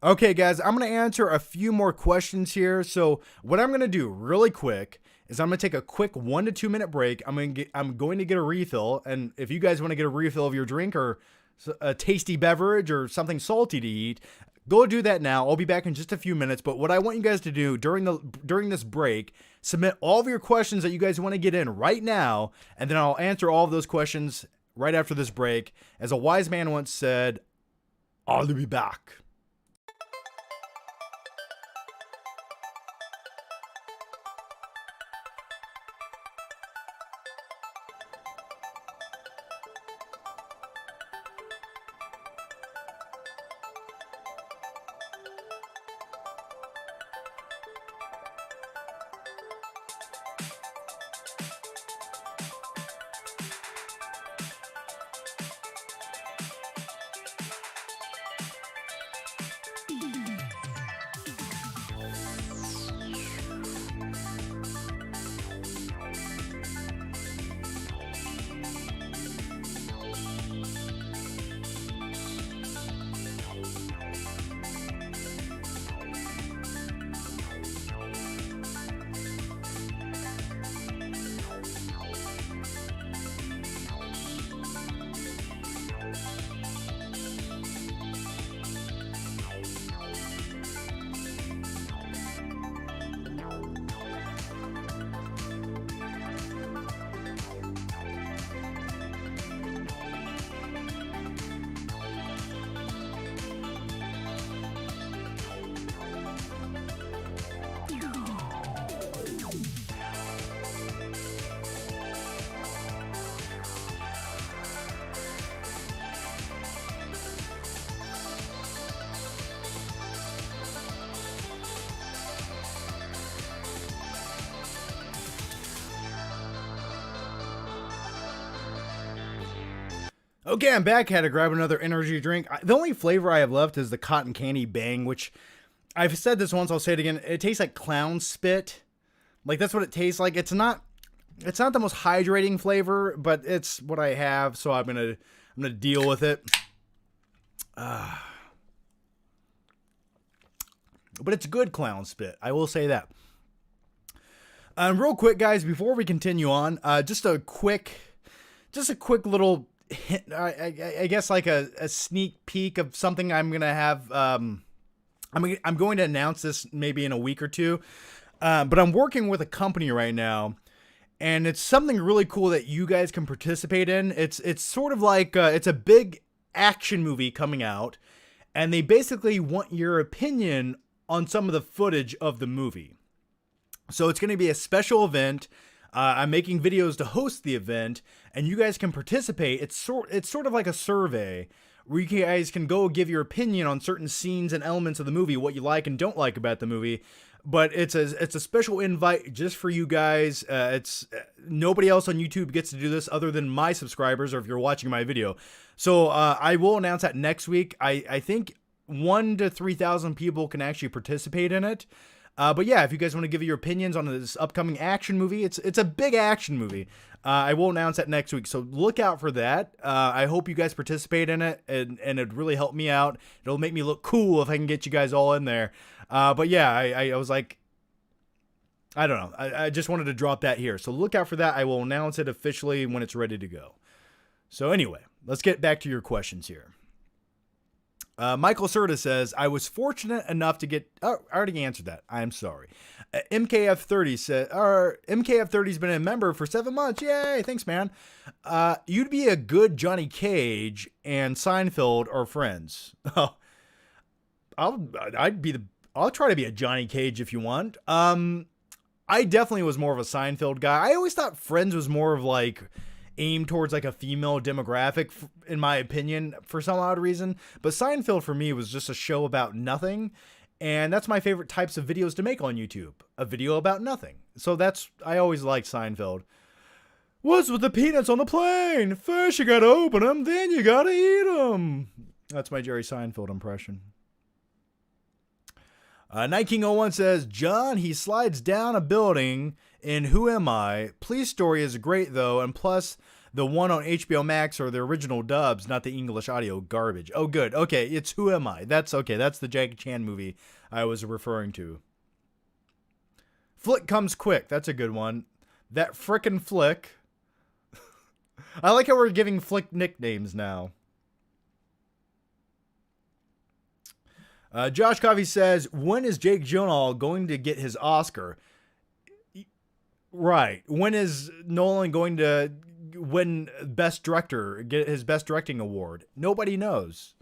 Okay, guys, I'm going to answer a few more questions here. So what I'm going to do really quick is I'm going to take a quick 1 to 2 minute break. I'm going to get a refill. And if you guys want to get a refill of your drink or a tasty beverage or something salty to eat, go do that now. I'll be back in just a few minutes. But what I want you guys to do during this break, submit all of your questions that you guys want to get in right now. And then I'll answer all of those questions right after this break. As a wise man once said, I'll be back. Okay, I'm back. Had to grab another energy drink. The only flavor I have left is the cotton candy bang, which I've said this once. I'll say it again. It tastes like clown spit. Like that's what it tastes like. It's not the most hydrating flavor, but it's what I have, so I'm gonna deal with it. But it's good clown spit. I will say that. Real quick, guys, before we continue on, just a quick little hint, I guess like a sneak peek of something I'm gonna have. I'm going to announce this maybe in a week or two, but I'm working with a company right now, and it's something really cool that you guys can participate in. It's sort of like it's a big action movie coming out, and they basically want your opinion on some of the footage of the movie. So it's going to be a special event. I'm making videos to host the event, and you guys can participate. It's sort of like a survey where you guys can go give your opinion on certain scenes and elements of the movie, what you like and don't like about the movie. But it's a special invite just for you guys. It's nobody else on YouTube gets to do this other than my subscribers, or if you're watching my video. So I will announce that next week. I think 1,000 to 3,000 people can actually participate in it. But yeah, if you guys want to give your opinions on this upcoming action movie, it's a big action movie. I will announce that next week, so look out for that. I hope you guys participate in it, and it'd really help me out. It'll make me look cool if I can get you guys all in there. But yeah, I was like, I don't know. I just wanted to drop that here. So look out for that. I will announce it officially when it's ready to go. So anyway, let's get back to your questions here. Michael Serta says, I was fortunate enough to get... Oh, I already answered that. I'm sorry. MKF30 said... MKF30's been a member for 7 months. Yay! Thanks, man. You'd be a good Johnny Cage, and Seinfeld are friends. I'll try to be a Johnny Cage if you want. I definitely was more of a Seinfeld guy. I always thought Friends was more of like... aimed towards like a female demographic, in my opinion, for some odd reason. But Seinfeld for me was just a show about nothing, and that's my favorite types of videos to make on YouTube. A video about nothing. So I always liked Seinfeld. What's with the peanuts on the plane? First you gotta open them, then you gotta eat them. That's my Jerry Seinfeld impression. Night King 01 says, John, he slides down a building in Who Am I? Police Story is great, though, and plus the one on HBO Max are the original dubs, not the English audio garbage. Oh, good. Okay, it's Who Am I? That's okay. That's the Jackie Chan movie I was referring to. Flick Comes Quick. That's a good one. That frickin' Flick. I like how we're giving Flick nicknames now. Josh Coffey says, when is Jake Gyllenhaal going to get his Oscar? Right. When is Nolan going to win Best Director, get his Best Directing award? Nobody knows.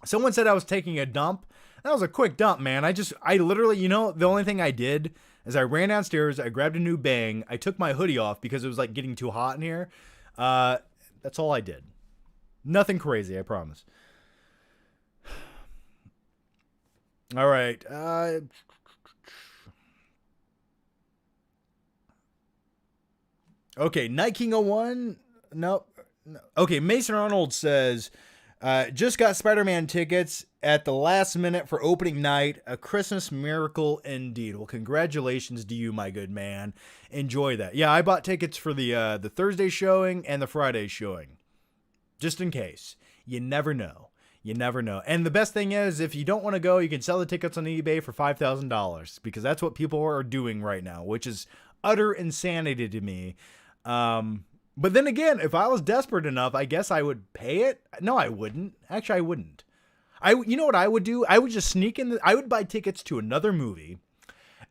Someone said I was taking a dump. That was a quick dump, man. I literally, the only thing I did is I ran downstairs, I grabbed a new bang, I took my hoodie off because it was like getting too hot in here. That's all I did. Nothing crazy, I promise. All right. Okay, Night King 01. Nope. No. Okay, Mason Arnold says, just got Spider-Man tickets at the last minute for opening night. A Christmas miracle indeed. Well, congratulations to you, my good man. Enjoy that. Yeah, I bought tickets for the Thursday showing and the Friday showing. Just in case. You never know. You never know. And the best thing is, if you don't want to go, you can sell the tickets on eBay for $5,000, because that's what people are doing right now, which is utter insanity to me. But then again, if I was desperate enough, I guess I would pay it. No, I wouldn't. Actually, I wouldn't. You know what I would do? I would just sneak in. I would buy tickets to another movie.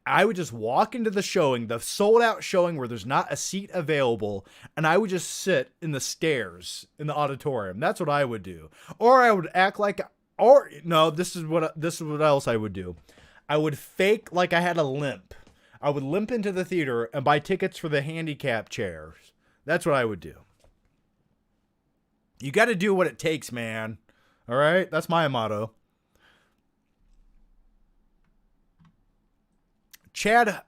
I would just walk into the showing, the sold out showing where there's not a seat available, and I would just sit in the stairs in the auditorium. That's what I would do. Or I would act like, this is what else I would do. I would fake like I had a limp. I would limp into the theater and buy tickets for the handicap chairs. That's what I would do. You got to do what it takes, man. All right? That's my motto. Chad,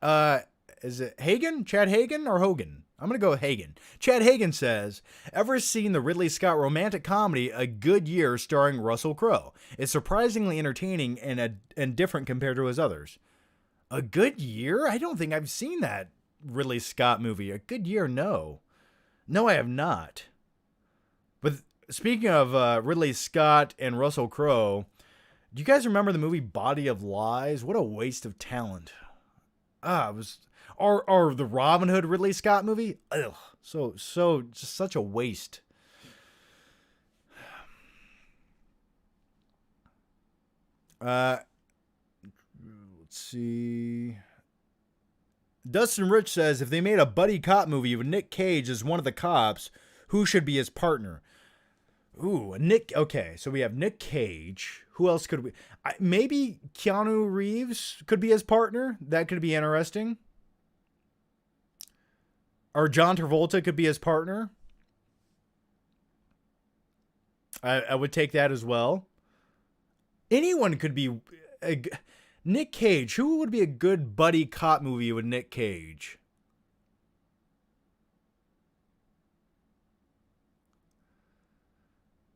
is it Hagen? Chad Hagen or Hogan? I'm going to go with Hagen. Chad Hagen says, ever seen the Ridley Scott romantic comedy A Good Year starring Russell Crowe? It's surprisingly entertaining and different compared to his others. A Good Year? I don't think I've seen that Ridley Scott movie. A Good Year, no. No, I have not. But speaking of Ridley Scott and Russell Crowe, do you guys remember the movie Body of Lies? What a waste of talent. It was... Or the Robin Hood Ridley Scott movie. Ugh, so just such a waste. Let's see. Dustin Rich says, if they made a buddy cop movie with Nic Cage as one of the cops, who should be his partner? Ooh, Nick. Okay, so we have Nic Cage. Who else could we? Maybe Keanu Reeves could be his partner. That could be interesting. Or John Travolta could be his partner. I would take that as well. Anyone could be... Nic Cage. Who would be a good buddy cop movie with Nic Cage?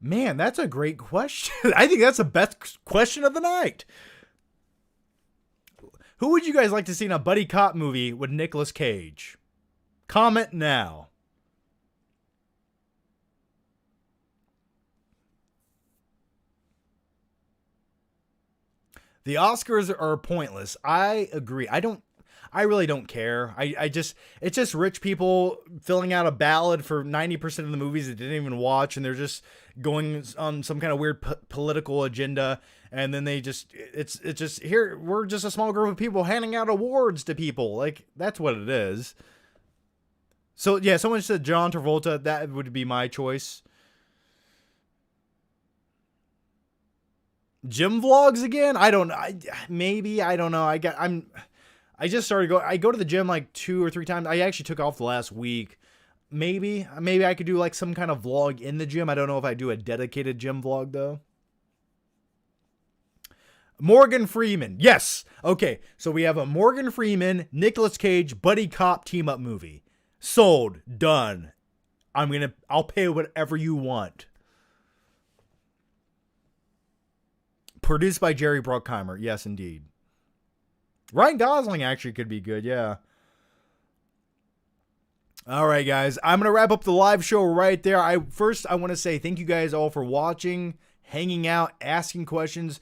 Man, that's a great question. I think that's the best question of the night. Who would you guys like to see in a buddy cop movie with Nicolas Cage? Comment now. The Oscars are pointless. I agree. I really don't care. It's just rich people filling out a ballot for 90% of the movies they didn't even watch, and they're just going on some kind of weird political agenda, and then it's just here, we're just a small group of people handing out awards to people. Like, that's what it is. So, yeah, someone said John Travolta. That would be my choice. Gym vlogs again? I don't know. I don't know. I just started going. I go to the gym like 2 or 3 times. I actually took off the last week. Maybe I could do like some kind of vlog in the gym. I don't know if I do a dedicated gym vlog though. Morgan Freeman. Yes. Okay. So we have a Morgan Freeman, Nicolas Cage, buddy cop team up movie. Sold. Done. I'll pay whatever you want. Produced by Jerry Bruckheimer. Yes, indeed. Ryan Gosling actually could be good. Yeah. All right, guys. I'm going to wrap up the live show right there. I want to say thank you guys all for watching, hanging out, asking questions.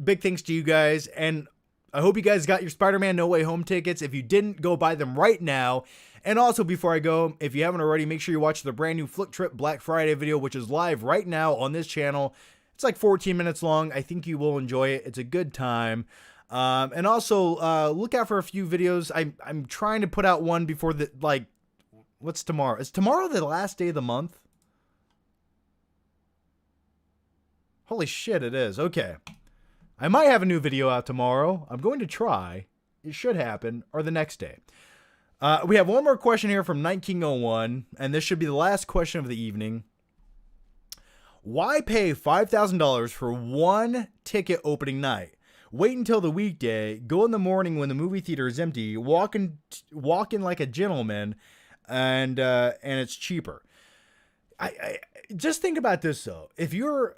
Big thanks to you guys. And I hope you guys got your Spider-Man No Way Home tickets. If you didn't, go buy them right now. And also, before I go, if you haven't already, make sure you watch the brand new Flick Trip Black Friday video, which is live right now on this channel. It's like 14 minutes long. I think you will enjoy it. It's a good time. And also, look out for a few videos. I'm trying to put out one before what's tomorrow? Is tomorrow the last day of the month? Holy shit, it is. Okay. I might have a new video out tomorrow. I'm going to try. It should happen. Or the next day. We have one more question here from Night King 01, and this should be the last question of the evening. Why pay $5,000 for one ticket opening night? Wait until the weekday, go in the morning when the movie theater is empty, walk in like a gentleman, and it's cheaper. I just think about this though. If you're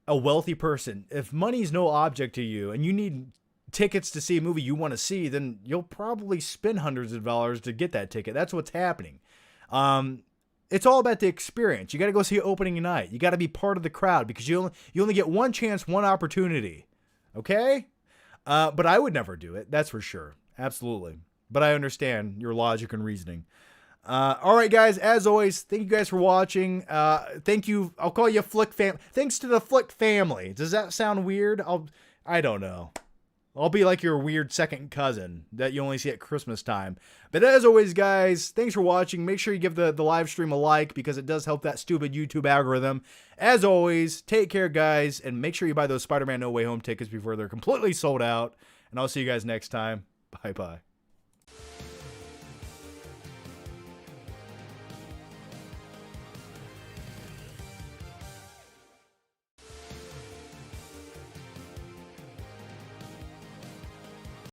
a wealthy person, if money's no object to you and you need tickets to see a movie you want to see, then you'll probably spend hundreds of dollars to get that ticket. That's what's happening. It's all about the experience. You got to go see opening night. You got to be part of the crowd because you only get one chance, one opportunity. Okay? But I would never do it. That's for sure. Absolutely. But I understand your logic and reasoning. All right, guys. As always, thank you guys for watching. Thank you. I'll call you Flick fam. Thanks to the Flick family. Does that sound weird? I don't know. I'll be like your weird second cousin that you only see at Christmas time. But as always, guys, thanks for watching. Make sure you give the live stream a like because it does help that stupid YouTube algorithm. As always, take care, guys, and make sure you buy those Spider-Man No Way Home tickets before they're completely sold out. And I'll see you guys next time. Bye-bye.